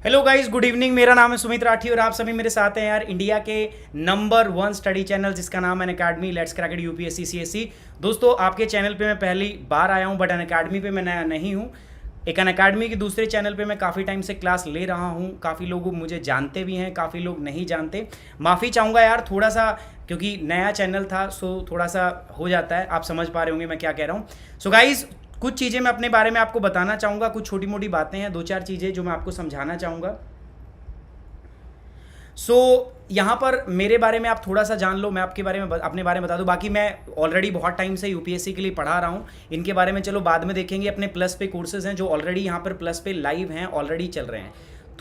Hello guys, good evening. मेरा नाम है सुमित राठी और आप सभी मेरे साथ हैं यार इंडिया के नंबर 1 स्टडी चैनल जिसका नाम है Unacademy. Let's crack it UPSC CSC. दोस्तों, आपके चैनल पे मैं पहली बार आया हूं, बट अनअकैडमी पे मैं नया नहीं हूं। एक अनअकैडमी के दूसरे चैनल पे मैं काफ़ी टाइम से क्लास ले रहा हूं। काफ़ी लोग मुझे जानते भी हैं, काफ़ी लोग नहीं जानते। माफ़ी चाहूँगा यार थोड़ा सा, क्योंकि नया चैनल था, सो थोड़ा सा हो जाता है। आप समझ पा रहे होंगे मैं क्या कह रहा हूँ। सो गाइज, कुछ चीज़ें मैं अपने बारे में आपको बताना चाहूँगा। कुछ छोटी मोटी बातें हैं, 2-4 चीज़ें जो मैं आपको समझाना चाहूँगा। यहाँ पर मेरे बारे में आप थोड़ा सा जान लो, मैं आपके बारे में अपने बारे में बता दूं। बाकी मैं ऑलरेडी बहुत टाइम से यूपीएससी के लिए पढ़ा रहा हूँ। इनके बारे में चलो बाद में देखेंगे। अपने प्लस पे कोर्सेज हैं जो ऑलरेडी यहाँ पर प्लस पे लाइव हैं, ऑलरेडी चल रहे हैं।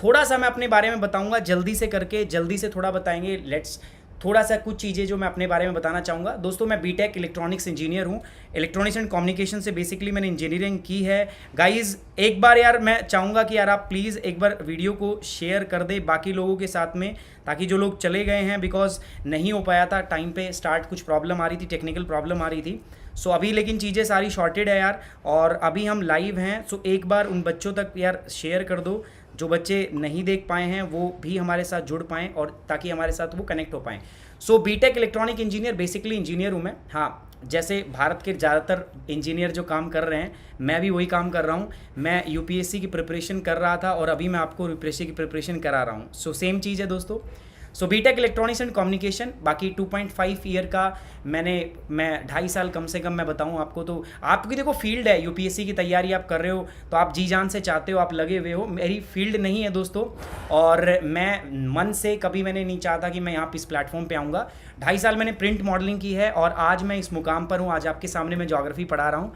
थोड़ा सा मैं अपने बारे में बताऊंगा, जल्दी से करके जल्दी से थोड़ा बताएंगे। लेट्स थोड़ा सा कुछ चीज़ें जो मैं अपने बारे में बताना चाहूँगा। दोस्तों, मैं बीटेक इलेक्ट्रॉनिक्स इंजीनियर हूँ। इलेक्ट्रॉनिक्स एंड कम्युनिकेशन से बेसिकली मैंने इंजीनियरिंग की है। गाइज, एक बार यार मैं चाहूँगा कि यार आप प्लीज़ एक बार वीडियो को शेयर कर दे बाकी लोगों के साथ में, ताकि जो लोग चले गए हैं, बिकॉज नहीं हो पाया था टाइम पे स्टार्ट, कुछ प्रॉब्लम आ रही थी, टेक्निकल प्रॉब्लम आ रही थी। सो अभी लेकिन चीज़ें सारी शॉर्टेड है यार, और अभी हम लाइव हैं। सो एक बार उन बच्चों तक यार शेयर कर दो जो बच्चे नहीं देख पाए हैं, वो भी हमारे साथ जुड़ पाएँ और ताकि हमारे साथ वो कनेक्ट हो पाएँ। So BTech electronic engineer, basically engineer हूँ मैं। हाँ, जैसे भारत के ज़्यादातर इंजीनियर जो काम कर रहे हैं, मैं भी वही काम कर रहा हूँ। मैं यूपीएससी की प्रिपरेशन कर रहा था और अभी मैं आपको यूपीएससी की प्रिपरेशन करा रहा हूँ। सो सेम चीज़ है दोस्तों। सो बीटेक इलेक्ट्रॉनिक्स एंड कम्युनिकेशन, बाकी 2.5 ईयर का मैं 2.5 साल कम से कम मैं बताऊं आपको। तो आपकी देखो फील्ड है, यूपीएससी की तैयारी आप कर रहे हो तो आप जी जान से चाहते हो, आप लगे हुए हो। मेरी फील्ड नहीं है दोस्तों, और मैं मन से कभी मैंने नहीं चाहता कि मैं यहाँ पे इस प्लेटफॉर्म पे आऊँगा। 2.5 साल मैंने प्रिंट मॉडलिंग की है और आज मैं इस मुकाम पर हूँ। आज आपके सामने मैं ज्योग्राफी पढ़ा रहा हूँ।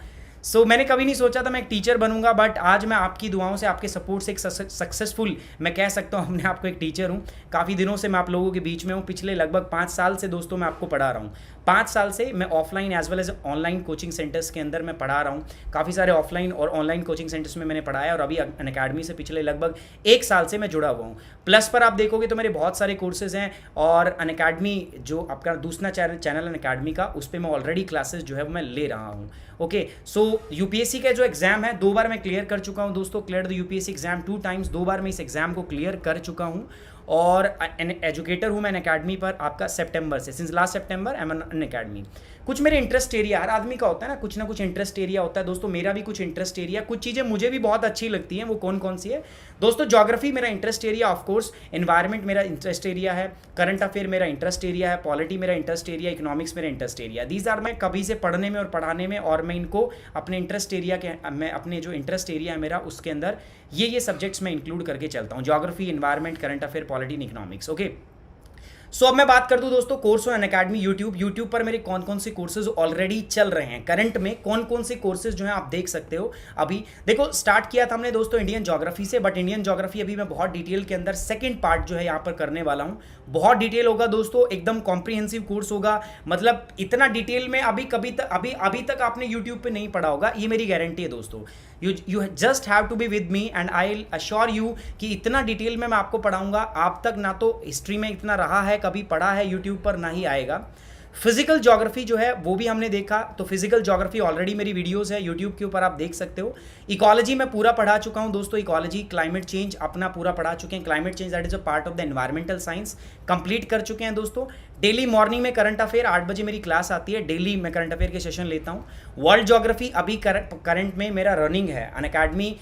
मैंने कभी नहीं सोचा था मैं एक टीचर बनूंगा, बट आज मैं आपकी दुआओं से, आपके सपोर्ट से एक सक्सेसफुल, मैं कह सकता हूँ अपने आप को एक टीचर हूँ। काफ़ी दिनों से मैं आप लोगों के बीच में हूँ। पिछले लगभग 5 साल से दोस्तों मैं आपको पढ़ा रहा हूँ। 5 साल से मैं offline as well as online coaching centres के अंदर मैं पढ़ा रहा हूँ। काफ़ी सारे ऑफलाइन और ऑनलाइन कोचिंग सेंटर्स में मैंने पढ़ाया, और अभी अनअकैडमी से पिछले लगभग 1 साल से मैं जुड़ा हुआ हूँ। प्लस पर आप देखोगे तो मेरे बहुत सारे कोर्सेज हैं, और अनअकैडमी जो आपका दूसरा चैनल अनअकैडमी का, उस पर मैं ऑलरेडी क्लासेस जो है वो मैं ले रहा हूँ। ओके, सो यूपीएससी का जो एग्जाम है 2 बार मैं क्लियर कर चुका हूँ दोस्तों। Clear the UPSC exam 2 times, 2 बार मैं इस एग्जाम को क्लियर कर चुका हूँ। और एजुकेटर हूँ मैं अनअकैडमी पर आपका सितंबर से, since last September I am Unacademy. कुछ मेरे इंटरेस्ट एरिया, हर आदमी का होता है ना कुछ इंटरेस्ट एरिया होता है दोस्तों। मेरा भी कुछ इंटरेस्ट एरिया, कुछ चीज़ें मुझे भी बहुत अच्छी लगती हैं। वो कौन कौन सी है दोस्तों? ज्योग्राफी मेरा इंटरेस्ट एरिया, ऑफकोर्स। एनवायरमेंट मेरा इंटरेस्ट एरिया है। करंट अफेयर मेरा इंटरेस्ट एरिया है। पॉलिटी मेरा इंटरेस्ट एरिया, इकोनॉमिक्स मेरा इंटरेस्ट एरिया। दीज आर मैं कभी से पढ़ने में और पढ़ाने में, और मैं इनको अपने इंटरेस्ट एरिया के, मैं अपने जो इंटरेस्ट एरिया है मेरा, उसके अंदर ये सब्जेक्ट्स मैं इंक्लूड करके चलता हूँ। Geography, environment, current affair, polity, economics. Okay, so अब मैं बात कर दूं दोस्तों कोर्स ऑन अनअकैडमी यूट्यूब पर मेरे कौन कौन से कोर्सेज ऑलरेडी चल रहे हैं। करंट में कौन कौन से कोर्सेज जो हैं आप देख सकते हो। अभी देखो, स्टार्ट किया था हमने दोस्तों इंडियन ज्योग्राफी से, बट इंडियन ज्योग्राफी अभी मैं बहुत डिटेल के अंदर सेकंड पार्ट जो है यहाँ पर करने वाला हूँ। बहुत डिटेल होगा दोस्तों, एकदम कॉम्प्रिहेंसिव कोर्स होगा। मतलब इतना डिटेल में अभी तक आपने यूट्यूब पे नहीं पढ़ा होगा, ये मेरी गारंटी है दोस्तों। You just have to be with me and I will assure you कि इतना डिटेल में मैं आपको पढ़ाऊंगा। आप तक ना तो हिस्ट्री में इतना रहा है, कभी पढ़ा है यूट्यूब पर, ना ही आएगा। फिजिकल ज्योग्राफी जो है वो भी हमने देखा, तो फिजिकल ज्योग्राफी ऑलरेडी मेरी वीडियोस है यूट्यूब के ऊपर, आप देख सकते हो। इकोलॉजी मैं पूरा पढ़ा चुका हूं दोस्तों। इकोलॉजी, क्लाइमेट चेंज अपना पूरा पढ़ा चुके हैं। Climate change that is a part of the environmental science, complete कर चुके हैं दोस्तों। डेली मॉर्निंग में करंट अफेयर 8 बजे मेरी क्लास आती है। डेली मैं करंट अफेयर के सेशन लेता हूँ। वर्ल्ड ज्योग्राफी अभी करंट में मेरा रनिंग है। अनअकैडमी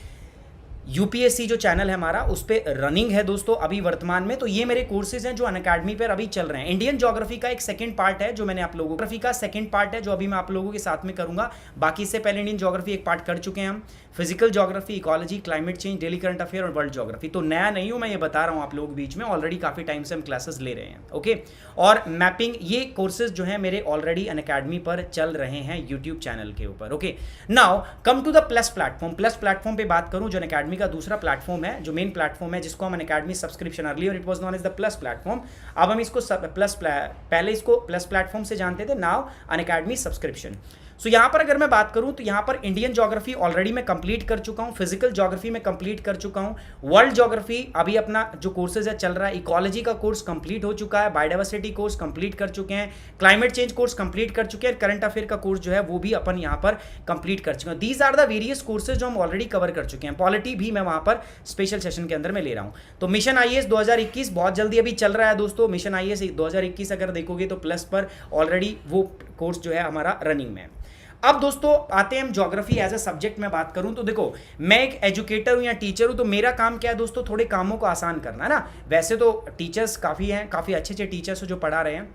यूपीएससी जो चैनल है हमारा, उस पर रनिंग है दोस्तों अभी वर्तमान में। तो ये मेरे कोर्सेज हैं जो अनअकैडमी पर अभी चल रहे हैं। इंडियन ज्योग्राफी का एक सेकंड पार्ट है जो मैंने आप लोगों का सेकंड पार्ट है जो अभी मैं आप लोगों के साथ में करूंगा। बाकी इससे पहले इंडियन ज्योग्राफी एक पार्ट कर चुके हैं हम। Physical geography, ecology, climate change, daily current affair और वर्ल्ड ज्योग्राफी। तो नया नहीं हूं मैं, ये बता रहा हूं आप लोगों के बीच में, ऑलरेडी काफी टाइम से हम क्लासेस ले रहे हैं। ओके, और मैपिंग, ये कोर्सेज जो है मेरे ऑलरेडी अनअकैडमी पर चल रहे हैं यूट्यूब चैनल के ऊपर। Okay, now come to the plus platform. Plus platform पे बात करूं, जो अनअकैडमी का दूसरा प्लेटफॉर्म है, जो मेन प्लेटफॉर्म है, जिसको हम Unacademy subscription, earlier it was known as the plus platform. अब हम इसको पहले इसको प्लस प्लेटफॉर्म से जानते थे, नाउ अनअकैडमी सब्सक्रिप्शन। सो यहाँ पर अगर मैं बात करूँ तो यहाँ पर इंडियन ज्योग्राफी ऑलरेडी मैं कंप्लीट कर चुका हूँ, फिजिकल ज्योग्राफी में कंप्लीट कर चुका हूँ, वर्ल्ड ज्योग्राफी अभी अपना जो कोर्सेज है चल रहा है, इकोलॉजी का कोर्स कंप्लीट हो चुका है, बायोडाइवर्सिटी कोर्स कंप्लीट कर चुके हैं, क्लाइमेट चेंज कोर्स कंप्लीट कर चुके हैं, करंट अफेयर का कोर्स जो है वो भी अपन यहाँ पर कंप्लीट कर चुके हैं। These are the various courses जो हम ऑलरेडी कवर कर चुके हैं। पॉलिटी भी मैं वहाँ पर स्पेशल सेशन के अंदर में ले रहा हूँ। तो मिशन आईएएस 2021 बहुत जल्दी अभी चल रहा है दोस्तों। मिशन आईएएस 2021 अगर देखोगे तो प्लस पर ऑलरेडी वो कोर्स जो है हमारा रनिंग में है। अब दोस्तों आते हैं हम ज्योग्राफी एज ए सब्जेक्ट में बात करूं तो देखो, मैं एक एजुकेटर हूं या टीचर हूं, तो मेरा काम क्या है दोस्तों, थोड़े कामों को आसान करना है ना। वैसे तो टीचर्स काफ़ी हैं, काफ़ी अच्छे टीचर्स जो पढ़ा रहे हैं।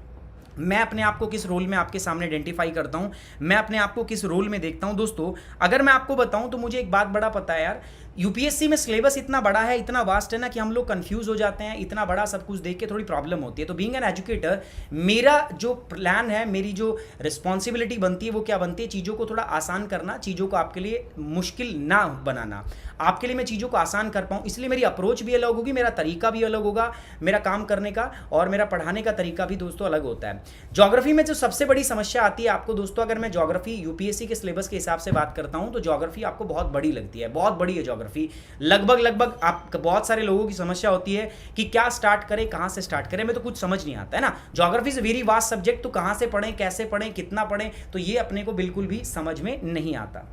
मैं अपने आप को किस रोल में आपके सामने आइडेंटिफाई करता हूं, मैं अपने आप को किस रोल में देखता हूं दोस्तों। अगर मैं आपको बताऊं तो मुझे एक बात बड़ा पता है यार, यूपीएससी में सिलेबस इतना बड़ा है, इतना वास्ट है ना कि हम लोग कंफ्यूज हो जाते हैं। इतना बड़ा सब कुछ देख के थोड़ी प्रॉब्लम होती है। तो बीइंग एन एजुकेटर मेरा जो प्लान है, मेरी जो रिस्पॉन्सिबिलिटी बनती है वो क्या बनती है, चीज़ों को थोड़ा आसान करना, चीज़ों को आपके लिए मुश्किल ना बनाना, आपके लिए मैं चीज़ों को आसान कर पाऊँ। इसलिए मेरी अप्रोच भी अलग होगी, मेरा तरीका भी अलग होगा, मेरा काम करने का और मेरा पढ़ाने का तरीका भी दोस्तों अलग होता है। ज्योग्राफी में जो सबसे बड़ी समस्या आती है आपको दोस्तों, अगर मैं ज्योग्राफी यूपीएससी के सिलेबस के हिसाब से बात करता हूँ तो ज्योग्राफी आपको बहुत बड़ी लगती है, बहुत बड़ी है ज्योग्राफी। लगभग आप बहुत सारे लोगों की समस्या होती है कि क्या स्टार्ट करें, कहाँ से स्टार्ट करें, मैं तो कुछ समझ नहीं आता है ना। Geography is very vast subject, तो कहाँ से पढ़ें, कैसे पढ़ें, कितना पढ़ें, तो ये अपने को बिल्कुल भी समझ में नहीं आता।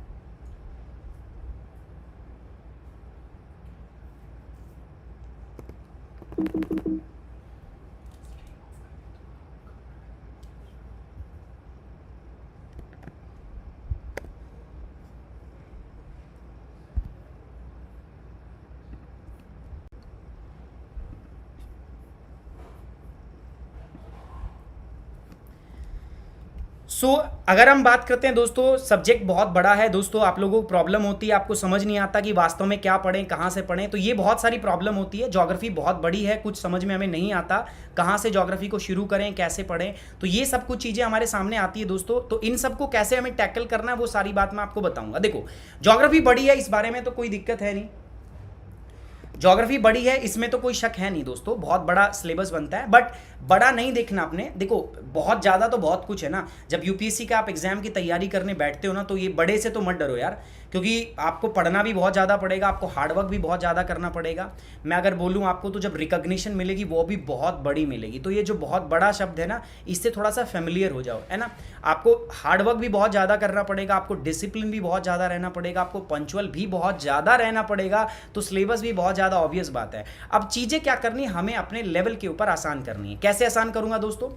अगर हम बात करते हैं दोस्तों, सब्जेक्ट बहुत बड़ा है दोस्तों, आप लोगों को प्रॉब्लम होती है, आपको समझ नहीं आता कि वास्तव में क्या पढ़ें, कहाँ से पढ़ें, तो ये बहुत सारी प्रॉब्लम होती है। ज्योग्राफी बहुत बड़ी है, कुछ समझ में हमें नहीं आता, कहाँ से ज्योग्राफी को शुरू करें, कैसे पढ़ें, तो ये सब कुछ चीज़ें हमारे सामने आती है दोस्तों। तो इन सबको कैसे हमें टैकल करना है वो सारी बात मैं आपको बताऊँगा। देखो, ज्योग्राफी बड़ी है, इस बारे में तो कोई दिक्कत है नहीं, ज्योग्राफी बड़ी है इसमें तो कोई शक है नहीं दोस्तों, बहुत बड़ा सिलेबस बनता है। बट बड़ा नहीं देखना आपने, देखो बहुत ज़्यादा तो बहुत कुछ है ना। जब यूपीएससी का आप एग्जाम की तैयारी करने बैठते हो ना, तो ये बड़े से तो मत डरो यार, क्योंकि आपको पढ़ना भी बहुत ज़्यादा पड़ेगा, आपको हार्डवर्क भी बहुत ज़्यादा करना पड़ेगा। मैं अगर बोलूँ आपको तो जब रिकॉग्निशन मिलेगी वो भी बहुत बड़ी मिलेगी। तो ये जो बहुत बड़ा शब्द है ना, इससे थोड़ा सा फेमिलियर हो जाओ, है ना। आपको हार्डवर्क भी बहुत ज़्यादा करना पड़ेगा, आपको डिसिप्लिन भी बहुत ज़्यादा रहना पड़ेगा, आपको पंचुअल भी बहुत ज़्यादा रहना पड़ेगा, तो सिलेबस भी बहुत ज़्यादा ऑब्वियस बात है। अब चीज़ें क्या करनी है, हमें अपने लेवल के ऊपर आसान करनी है। कैसे आसान करूँगा दोस्तों,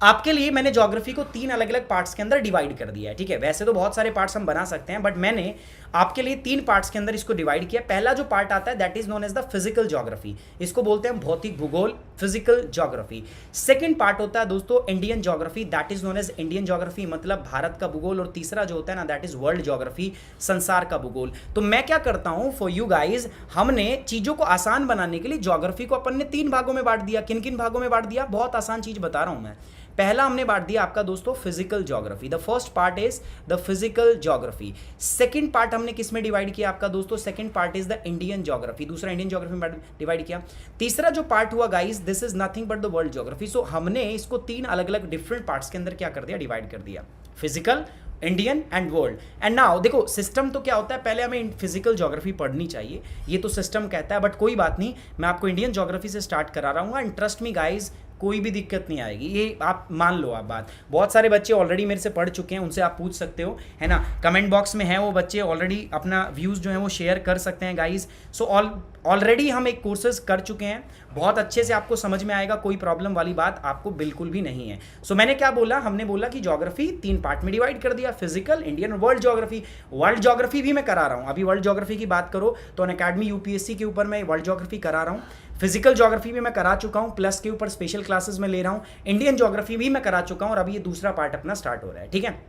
आपके लिए मैंने ज्योग्राफी को 3 अलग अलग पार्ट्स के अंदर डिवाइड कर दिया है, ठीक है। वैसे तो बहुत सारे पार्ट्स हम बना सकते हैं, बट मैंने आपके लिए 3 पार्ट्स के अंदर इसको डिवाइड किया। पहला जो पार्ट आता है that is known as the physical geography, इसको बोलते हैं भौतिक भूगोल, फिजिकल ज्योग्राफी। सेकंड पार्ट होता है दोस्तों Indian geography, that is known as Indian geography, मतलब भारत का भूगोल। और तीसरा जो होता है ना, दैट इज वर्ल्ड ज्योग्राफी, संसार का भूगोल। तो मैं क्या करता हूं फॉर यू गाइज, हमने चीजों को आसान बनाने के लिए ज्योग्राफी को अपन ने 3 भागों में बांट दिया। किन किन भागों में बांट दिया, बहुत आसान चीज बता रहा हूं मैं। पहला हमने बांट दिया आपका दोस्तों physical geography, the first part is the physical geography. Second part हमने किस में डिवाइड किया आपका दोस्तों, second part is the Indian geography, दूसरा इंडियन ज्योग्राफी में डिवाइड किया। तीसरा जो पार्ट हुआ guys, this is nothing but the world geography. So हमने इसको 3 अलग अलग डिफरेंट पार्ट्स के अंदर क्या कर दिया, डिवाइड कर दिया, physical, Indian and world. And now देखो सिस्टम तो क्या होता है, पहले हमें फिजिकल ज्योग्राफी पढ़नी चाहिए, ये तो सिस्टम कहता है, बट कोई बात नहीं, मैं आपको इंडियन ज्योग्राफी से स्टार्ट करा रहा हूँ। एंड ट्रस्ट मी गाइज, कोई भी दिक्कत नहीं आएगी, ये आप मान लो। आप बात, बहुत सारे बच्चे ऑलरेडी मेरे से पढ़ चुके हैं, उनसे आप पूछ सकते हो, है ना। कमेंट बॉक्स में है वो बच्चे ऑलरेडी अपना व्यूज़ जो है वो शेयर कर सकते हैं गाइज। सो ऑलरेडी हम एक कोर्सेज कर चुके हैं, बहुत अच्छे से आपको समझ में आएगा, कोई प्रॉब्लम वाली बात आपको बिल्कुल भी नहीं है। सो मैंने क्या बोला, हमने बोला कि ज्योग्राफी 3 पार्ट में डिवाइड कर दिया, फिजिकल, इंडियन और वर्ल्ड ज्योग्राफी। वर्ल्ड ज्योग्राफी भी मैं करा रहा हूँ, अभी वर्ल्ड ज्योग्राफी की बात करो तो अनअकैडमी यूपीएससी के ऊपर मैं वर्ल्ड ज्योग्राफी करा रहा हूँ। फिजिकल ज्योग्राफी भी मैं करा चुका हूँ, प्लस के ऊपर स्पेशल क्लासेस में ले रहा हूँ। इंडियन ज्योग्राफी भी मैं करा चुका हूँ और अभी ये दूसरा पार्ट अपना स्टार्ट हो रहा है, ठीक है।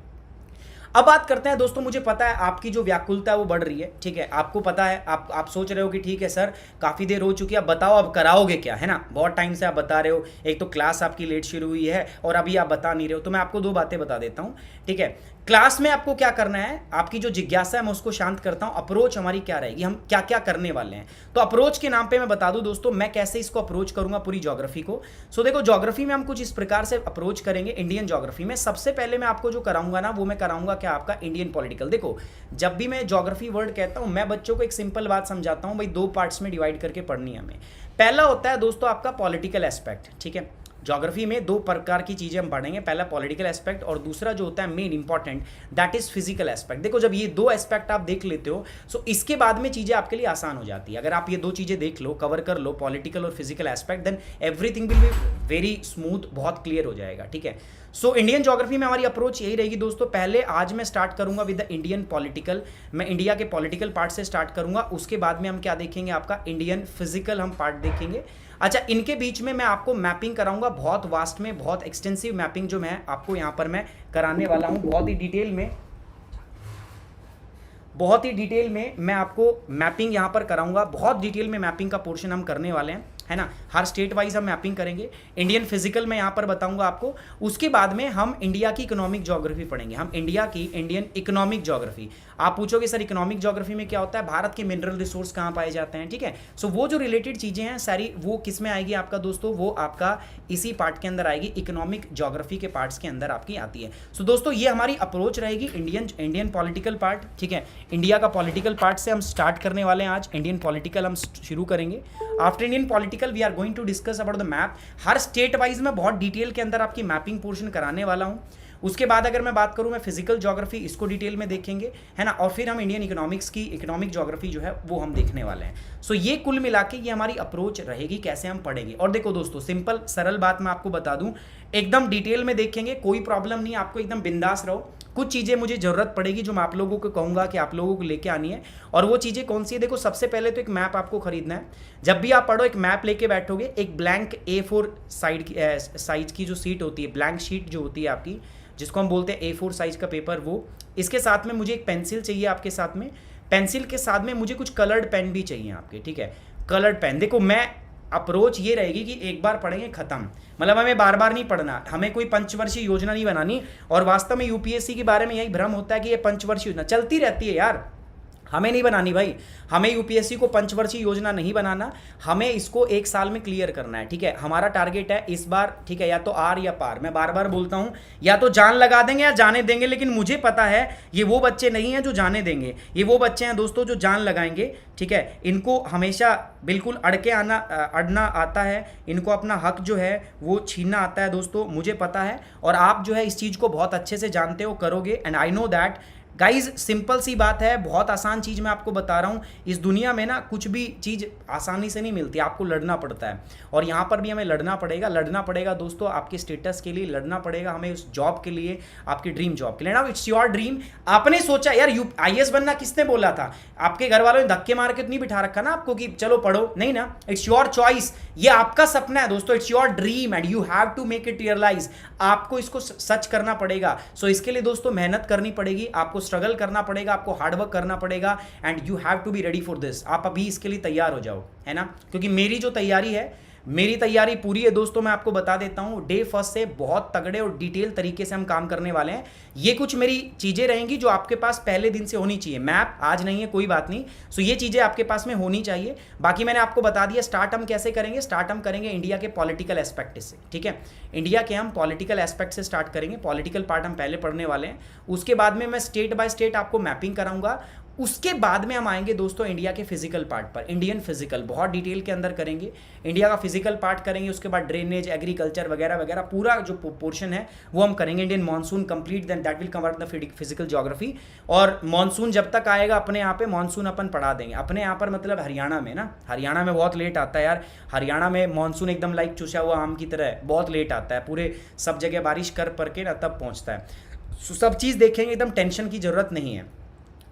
अब बात करते हैं दोस्तों, मुझे पता है आपकी जो व्याकुलता है वो बढ़ रही है, ठीक है। आपको पता है, आप सोच रहे हो कि ठीक है सर काफ़ी देर हो चुकी है, अब बताओ अब कराओगे क्या, है ना। बहुत टाइम से आप बता रहे हो, एक तो क्लास आपकी लेट शुरू हुई है और अभी आप बता नहीं रहे हो। तो मैं आपको 2 बातें बता देता हूँ, ठीक है। क्लास में आपको क्या करना है, आपकी जो जिज्ञासा है मैं उसको शांत करता हूं, अप्रोच हमारी क्या रहेगी, हम क्या क्या करने वाले हैं। तो अप्रोच के नाम पे मैं बता दूं दोस्तों मैं कैसे इसको अप्रोच करूंगा पूरी ज्योग्राफी को। सो देखो ज्योग्राफी में हम कुछ इस प्रकार से अप्रोच करेंगे। इंडियन ज्योग्राफी में सबसे पहले मैं आपको जो कराऊंगा ना वो मैं कराऊंगा क्या, आपका इंडियन पॉलिटिकल। देखो जब भी मैं ज्योग्राफी वर्ड कहता हूं मैं बच्चों को एक सिंपल बात समझाता हूं भाई, दो पार्ट्स में डिवाइड करके पढ़नी है हमें। पहला होता है दोस्तों आपका पॉलिटिकल एस्पेक्ट, ठीक है। ज्योग्राफी में दो प्रकार की चीज़ें हम पढ़ेंगे, पहला पॉलिटिकल एस्पेक्ट और दूसरा जो होता है main important that is physical aspect. देखो जब ये दो एस्पेक्ट आप देख लेते हो सो इसके बाद में चीज़ें आपके लिए आसान हो जाती है। अगर आप ये दो चीज़ें देख लो, कवर कर लो, पॉलिटिकल और physical aspect, then everything will be very smooth, बहुत क्लियर हो जाएगा, ठीक है। सो इंडियन ज्योग्राफी में हमारी अप्रोच यही रहेगी दोस्तों। पहले आज मैं स्टार्ट करूंगा विद द इंडियन पॉलिटिकल, मैं इंडिया के पॉलिटिकल पार्ट से स्टार्ट करूंगा। उसके बाद में हम क्या देखेंगे, आपका इंडियन फिजिकल हम पार्ट देखेंगे। अच्छा इनके बीच में मैं आपको मैपिंग कराऊंगा बहुत वास्ट में, बहुत एक्सटेंसिव मैपिंग जो मैं आपको यहां पर मैं कराने वाला हूं, बहुत ही डिटेल में मैं आपको मैपिंग यहां पर कराऊंगा। बहुत डिटेल में मैपिंग का पोर्शन हम करने वाले हैं, है ना। हर स्टेट वाइज हम मैपिंग करेंगे। इंडियन फिजिकल में यहां पर बताऊंगा आपको। उसके बाद में हम इंडिया की इकोनॉमिक ज्योग्राफी पढ़ेंगे, हम इंडिया की इंडियन इकोनॉमिक ज्योग्राफी। आप पूछोगे सर इकोनॉमिक ज्योग्राफी में क्या होता है, भारत के मिनरल रिसोर्स कहाँ पाए जाते हैं, ठीक है। सो वो जो रिलेटेड चीज़ें हैं सारी वो किस में आएगी आपका दोस्तों, वो आपका इसी पार्ट के अंदर आएगी, इकोनॉमिक ज्योग्राफी के पार्ट्स के अंदर आपकी आती है। सो दोस्तों ये हमारी अप्रोच रहेगी इंडियन पॉलिटिकल पार्ट, ठीक है। इंडिया का पॉलिटिकल पार्ट से हम स्टार्ट करने वाले हैं आज, इंडियन पॉलिटिकल हम शुरू करेंगे। After Indian political we are going to discuss about the map. हर स्टेट वाइज में बहुत डिटेल के अंदर आपकी मैपिंग पोर्शन कराने वाला हूं। उसके बाद अगर मैं बात करूं मैं फिजिकल ज्योग्राफी, इसको डिटेल में देखेंगे, है ना। और फिर हम इंडियन इकोनॉमिक्स की इकोनॉमिक ज्योग्राफी जो है वो हम देखने वाले हैं। सो ये कुल मिला के ये हमारी अप्रोच रहेगी कैसे हम पढ़ेंगे। और देखो दोस्तों सिंपल सरल बात मैं आपको बता दूं, एकदम डिटेल में देखेंगे, कोई प्रॉब्लम नहीं, आपको एकदम बिंदास रहो। कुछ चीज़ें मुझे ज़रूरत पड़ेगी जो मैं आप लोगों को कहूँगा कि आप लोगों को लेके आनी है, और वो चीज़ें कौन सी है। देखो सबसे पहले तो एक मैप आपको खरीदना है। जब भी आप पढ़ो एक मैप लेके बैठोगे, एक ब्लैंक A4 साइज की जो सीट होती है, ब्लैंक शीट जो होती है आपकी, जिसको हम बोलते हैं A4 साइज का पेपर, वो इसके साथ में मुझे एक पेंसिल चाहिए आपके साथ में। पेंसिल के साथ में मुझे कुछ कलर्ड पेन भी चाहिए आपके, ठीक है। कलर्ड पेन, देखो मैं अप्रोच ये रहेगी कि एक बार पढ़ेंगे खत्म, मतलब हमें बार बार नहीं पढ़ना, हमें कोई पंचवर्षीय योजना नहीं बनानी। और वास्तव में यूपीएससी के बारे में यही भ्रम होता है कि ये पंचवर्षीय योजना चलती रहती है यार, हमें नहीं बनानी भाई। हमें यूपीएससी को पंचवर्षीय योजना नहीं बनाना, हमें इसको एक साल में क्लियर करना है, ठीक है। हमारा टारगेट है इस बार, ठीक है, या तो आर या पार। मैं बार बार बोलता हूं या तो जान लगा देंगे या जाने देंगे, लेकिन मुझे पता है ये वो बच्चे नहीं हैं जो जाने देंगे, ये वो बच्चे हैं दोस्तों जो जान लगाएंगे, ठीक है। इनको हमेशा बिल्कुल अड़ना आता है, इनको अपना हक जो है वो छीनना आता है दोस्तों, मुझे पता है। और आप जो है इस चीज़ को बहुत अच्छे से जानते हो, करोगे, and I know that guys. Simple सी बात है, बहुत आसान चीज़ मैं आपको बता रहा हूँ। इस दुनिया में ना कुछ भी चीज़ आसानी से नहीं मिलती, आपको लड़ना पड़ता है। और यहाँ पर भी हमें लड़ना पड़ेगा दोस्तों, आपके स्टेटस के लिए लड़ना पड़ेगा हमें, उस जॉब के लिए, आपकी ड्रीम जॉब के लिए। ना इट्स योर ड्रीम। आपने सोचा यार IAS बनना, किसने बोला था? आपके घर वालों ने धक्के मार के तो नहीं बिठा रखा ना आपको कि चलो पढ़ो, नहीं ना। इट्स योर चॉइस, ये आपका सपना है दोस्तों, it's your dream and you have to make it realize. आपको इसको सच करना पड़ेगा। सो इसके लिए दोस्तों मेहनत करनी पड़ेगी, आपको स्ट्रगल करना पड़ेगा, आपको हार्डवर्क करना पड़ेगा, and you have to be ready for this. आप अभी इसके लिए तैयार हो जाओ, है ना। क्योंकि मेरी जो तैयारी है, मेरी तैयारी पूरी है दोस्तों। मैं आपको बता देता हूं, डे फर्स्ट से बहुत तगड़े और डिटेल तरीके से हम काम करने वाले हैं। ये कुछ मेरी चीज़ें रहेंगी जो आपके पास पहले दिन से होनी चाहिए। मैप आज नहीं है, कोई बात नहीं। सो ये चीज़ें आपके पास में होनी चाहिए। बाकी मैंने आपको बता दिया स्टार्ट हम कैसे करेंगे। स्टार्ट हम करेंगे इंडिया के पॉलिटिकल एस्पेक्ट से, ठीक है। इंडिया के हम पॉलिटिकल एस्पेक्ट से स्टार्ट करेंगे। पॉलिटिकल पार्ट हम पहले पढ़ने वाले हैं। उसके बाद में मैं स्टेट बाय स्टेट आपको मैपिंग कराऊंगा। उसके बाद में हम आएंगे दोस्तों इंडिया के फिजिकल पार्ट पर। इंडियन फिजिकल बहुत डिटेल के अंदर करेंगे, इंडिया का फिजिकल पार्ट करेंगे। उसके बाद ड्रेनेज, एग्रीकल्चर वगैरह वगैरह पूरा जो पोर्शन है वो हम करेंगे। Indian monsoon complete, then that will cover the physical geography. और मानसून जब तक आएगा अपने यहाँ पे मानसून अपन पढ़ा देंगे। अपने यहाँ पर मतलब हरियाणा में ना, हरियाणा में बहुत लेट आता है यार। हरियाणा में मानसून एकदम लाइक चुसा हुआ आम की तरह बहुत लेट आता है, पूरे सब जगह बारिश कर के ना तब पहुँचता है। सब चीज़ देखेंगे, एकदम टेंशन की जरूरत नहीं है।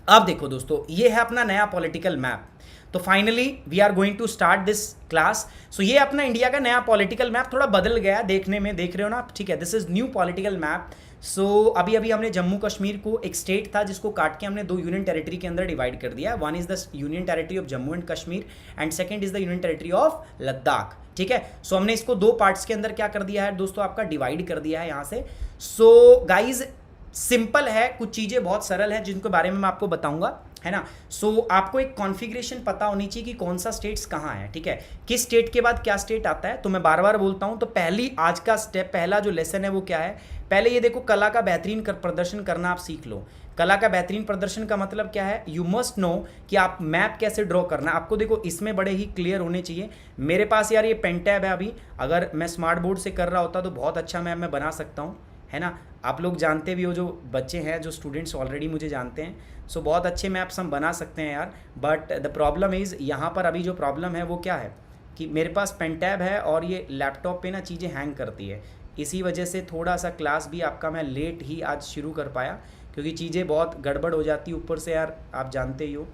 अब देखो दोस्तों, ये है अपना नया पॉलिटिकल मैप। तो finally we are going to start this class. So ये अपना इंडिया का नया पॉलिटिकल मैप थोड़ा बदल गया देखने में, देख रहे हो ना आप, ठीक है। This is new political map. So अभी हमने जम्मू कश्मीर को, एक स्टेट था जिसको काट के हमने 2 यूनियन टेरिटरी के अंदर डिवाइड कर दिया। One is the union territory of Jammu and Kashmir and second is the union territory of Ladakh, ठीक है। सो हमने इसको 2 पार्ट्स के अंदर क्या कर दिया है दोस्तों, आपका डिवाइड कर दिया है यहाँ से। सो गाइज सिंपल है, कुछ चीज़ें बहुत सरल है जिनके बारे में मैं आपको बताऊंगा, है ना। सो आपको एक कॉन्फ़िगरेशन पता होनी चाहिए कि कौन सा स्टेट्स कहाँ है, ठीक है, किस स्टेट के बाद क्या स्टेट आता है। तो मैं बार बार बोलता हूँ, तो पहली आज का स्टेप, पहला जो लेसन है वो क्या है, पहले ये देखो, कला का बेहतरीन प्रदर्शन करना आप सीख लो। कला का बेहतरीन प्रदर्शन का मतलब क्या है, यू मस्ट नो कि आप मैप कैसे ड्रॉ करना है। आपको देखो इसमें बड़े ही क्लियर होने चाहिए। मेरे पास यार ये पेन टैब है, अभी अगर मैं स्मार्ट बोर्ड से कर रहा होता तो बहुत अच्छा मैप मैं बना सकता हूँ, है ना। आप लोग जानते भी हो, जो बच्चे हैं, जो स्टूडेंट्स ऑलरेडी मुझे जानते हैं, सो बहुत अच्छे मैप्स हम बना सकते हैं यार। बट द प्रॉब्लम इज़, यहाँ पर अभी जो प्रॉब्लम है वो क्या है कि मेरे पास पेन टैब है और ये लैपटॉप पे ना चीज़ें हैंग करती है। इसी वजह से थोड़ा सा क्लास भी आपका मैं लेट ही आज शुरू कर पाया, क्योंकि चीज़ें बहुत गड़बड़ हो जाती है। ऊपर से यार आप जानते ही हो,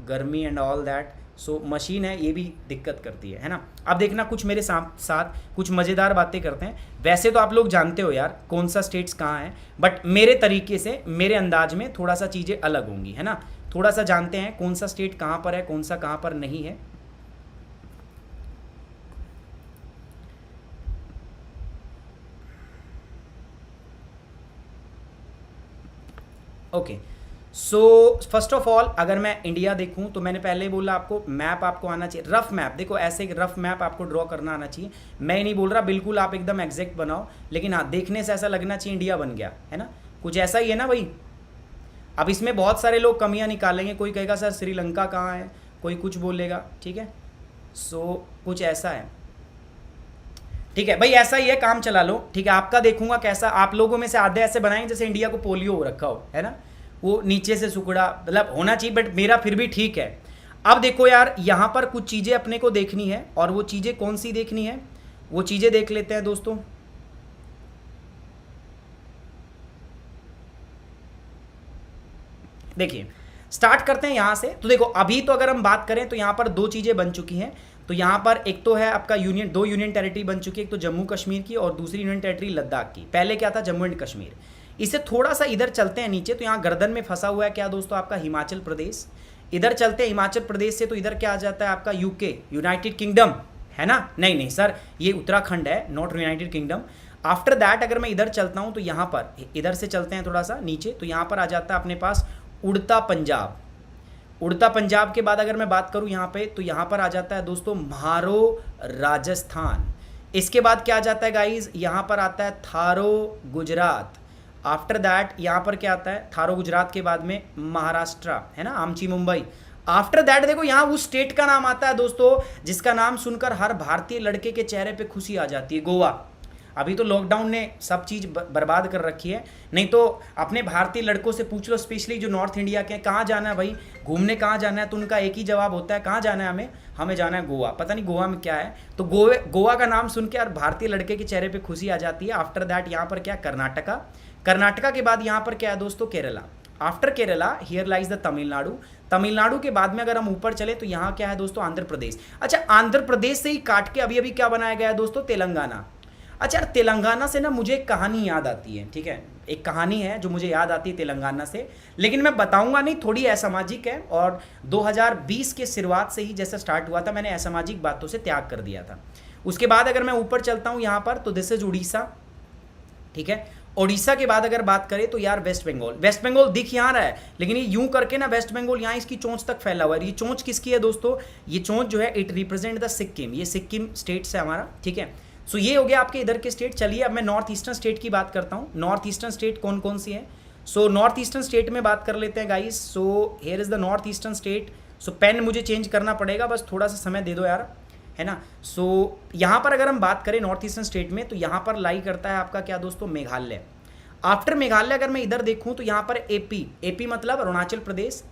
गर्मी and all that. So machine है, ये भी दिक्कत करती है ना। अब देखना, कुछ मेरे साथ कुछ मज़ेदार बातें करते हैं। वैसे तो आप लोग जानते हो यार कौन सा स्टेट्स कहाँ है, बट मेरे तरीके से, मेरे अंदाज में थोड़ा सा चीज़ें अलग होंगी, है ना। थोड़ा सा जानते हैं कौन सा स्टेट कहाँ पर है, कौन सा कहाँ पर नहीं है। Okay, so first of all अगर मैं इंडिया देखूं तो मैंने पहले बोला आपको मैप आपको आना चाहिए, रफ मैप। देखो ऐसे एक रफ मैप आपको ड्रॉ करना आना चाहिए। मैं ही नहीं बोल रहा बिल्कुल आप एकदम एग्जैक्ट बनाओ, लेकिन हाँ, देखने से ऐसा लगना चाहिए इंडिया बन गया, है ना। कुछ ऐसा ही है ना भाई। अब इसमें बहुत सारे लोग कमियां निकालेंगे, कोई कहेगा सर श्रीलंका कहाँ है, कोई कुछ बोलेगा, ठीक है। सो कुछ ऐसा है, ठीक है भाई, ऐसा ही है, काम चला लो, ठीक है। आपका देखूंगा कैसा, आप लोगों में से आधे ऐसे बनाएंगे जैसे इंडिया को पोलियो हो रखा हो, है ना, वो नीचे से सुकड़ा, मतलब होना चाहिए, बट मेरा फिर भी ठीक है। अब देखो यार, यहाँ पर कुछ चीज़ें अपने को देखनी है, और वो चीज़ें कौन सी देखनी है, वो चीज़ें देख लेते हैं दोस्तों। देखिए स्टार्ट करते हैं यहाँ से। तो देखो अभी तो अगर हम बात करें तो यहाँ पर दो चीज़ें बन चुकी हैं। तो यहाँ पर एक तो है आपका यूनियन, दो यूनियन टेरिटरी बन चुकी है, एक तो जम्मू कश्मीर की और दूसरी यूनियन टेरिटरी लद्दाख की। पहले क्या था, जम्मू एंड कश्मीर। इससे थोड़ा सा इधर चलते हैं नीचे, तो यहाँ गर्दन में फंसा हुआ है क्या दोस्तों, आपका हिमाचल प्रदेश। इधर चलते हैं हिमाचल प्रदेश से, तो इधर क्या आ जाता है आपका यूके, यूनाइटेड किंगडम, है ना। नहीं नहीं सर, ये उत्तराखंड है, not United kingdom. After that अगर मैं इधर चलता हूँ तो यहाँ पर, इधर से चलते हैं थोड़ा सा नीचे, तो यहाँ पर आ जाता है अपने पास उड़ता पंजाब। उड़ता पंजाब के बाद अगर मैं बात करूं यहाँ पे, तो यहाँ पर आ जाता है दोस्तों म्हारो राजस्थान। इसके बाद क्या आ जाता है गाइज, यहाँ पर आता है थारो गुजरात। आफ्टर दैट यहाँ पर क्या आता है, थारो गुजरात के बाद में महाराष्ट्र, है ना, आमची मुंबई। आफ्टर दैट देखो यहाँ उस स्टेट का नाम आता है दोस्तों जिसका नाम सुनकर हर भारतीय लड़के के चेहरे पे खुशी आ जाती है, गोवा। अभी तो लॉकडाउन ने सब चीज़ बर्बाद कर रखी है, नहीं तो अपने भारतीय लड़कों से पूछ लो, स्पेशली जो नॉर्थ इंडिया के, कहाँ जाना है भाई, घूमने कहाँ जाना है, तो उनका एक ही जवाब होता है, कहाँ जाना है हमें, हमें जाना है गोवा। पता नहीं गोवा में क्या है, तो गोवा का नाम सुन के यार भारतीय लड़के के चेहरे पे खुशी आ जाती है। आफ्टर दैट यहाँ पर क्या, कर्नाटका। कर्नाटका के बाद यहाँ पर क्या है दोस्तों, Kerala. After Kerala here lies the Tamil Nadu. Tamil Nadu के बाद में अगर हम ऊपर चले तो यहाँ क्या है दोस्तों, आंध्र प्रदेश। अच्छा, आंध्र प्रदेश से ही काट के अभी अभी क्या बनाया गया है दोस्तों, तेलंगाना। अच्छा यार, तेलंगाना से ना मुझे एक कहानी याद आती है, ठीक है, एक कहानी है जो मुझे याद आती है तेलंगाना से, लेकिन मैं बताऊंगा नहीं, थोड़ी असामाजिक है। और 2020 के शुरुआत से ही जैसा स्टार्ट हुआ था, मैंने असामाजिक बातों से त्याग कर दिया था। उसके बाद अगर मैं ऊपर चलता हूँ यहाँ पर, तो दिस इज उड़ीसा, ठीक है। उड़ीसा के बाद अगर बात करें तो यार वेस्ट बंगाल। वेस्ट बंगाल दिख यहाँ रहा है, लेकिन ये यूं करके ना वेस्ट बंगाल यहाँ इसकी चोंच तक फैला हुआ है। ये चोंच किसकी है दोस्तों, ये चोंच जो है इट रिप्रेजेंट द सिक्किम, ये सिक्किम स्टेट से हमारा, ठीक है। सो ये हो गया आपके इधर के स्टेट। चलिए अब मैं नॉर्थ ईस्टर्न स्टेट की बात करता हूँ। नॉर्थ ईस्टर्न स्टेट कौन कौन सी है, सो नॉर्थ ईस्टर्न स्टेट में बात कर लेते हैं guys. So here is the north eastern state. So pen मुझे चेंज करना पड़ेगा, बस थोड़ा सा समय दे दो यार, है ना। सो यहाँ पर अगर हम बात करें नॉर्थ ईस्टर्न स्टेट में, तो यहाँ पर लाई करता है आपका क्या दोस्तों, मेघालय। आफ्टर मेघालय अगर मैं इधर देखूँ तो यहाँ पर एपी मतलब अरुणाचल प्रदेश।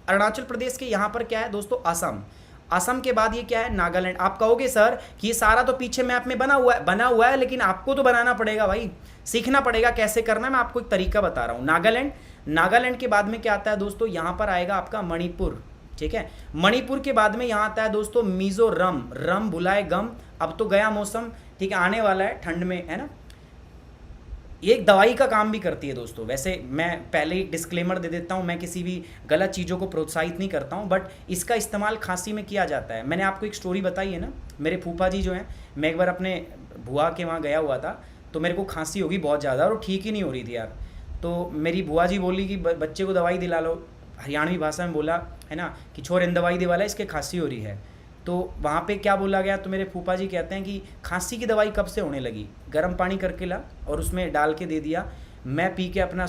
अरुणाचल प्रदेश के यहाँ पर क्या है दोस्तों, असम। असम के बाद ये क्या है, नागालैंड। आप कहोगे सर कि ये सारा तो पीछे मैप में बना हुआ है, लेकिन आपको तो बनाना पड़ेगा भाई, सीखना पड़ेगा कैसे करना है। मैं आपको एक तरीका बता रहा हूँ। नागालैंड के बाद में क्या आता है दोस्तों, यहाँ पर आएगा आपका मणिपुर, ठीक है। मणिपुर के बाद में यहाँ आता है दोस्तों मिजोरम। रम भुलाए गम, अब तो गया मौसम, ठीक है, आने वाला है ठंड में, है ना। ये एक दवाई का काम भी करती है दोस्तों। वैसे मैं पहले ही डिस्क्लेमर दे देता हूँ, मैं किसी भी गलत चीज़ों को प्रोत्साहित नहीं करता हूँ, बट इसका इस्तेमाल खांसी में किया जाता है। मैंने आपको एक स्टोरी बताई है ना, मेरे फूफा जी जो हैं, मैं एक बार अपने बुआ के वहाँ गया हुआ था, तो मेरे को खांसी होगी बहुत ज़्यादा और वो ठीक ही नहीं हो रही थी यार। तो मेरी बुआ जी बोली कि बच्चे को दवाई दिला लो, हरियाणवी भाषा में बोला है ना कि छोर इन दवाई दिवाला, इसके खांसी हो रही है। तो वहाँ पे क्या बोला गया, तो मेरे फूफा जी कहते हैं कि खांसी की दवाई कब से होने लगी, गर्म पानी करके ला और उसमें डाल के दे दिया, मैं पी के अपना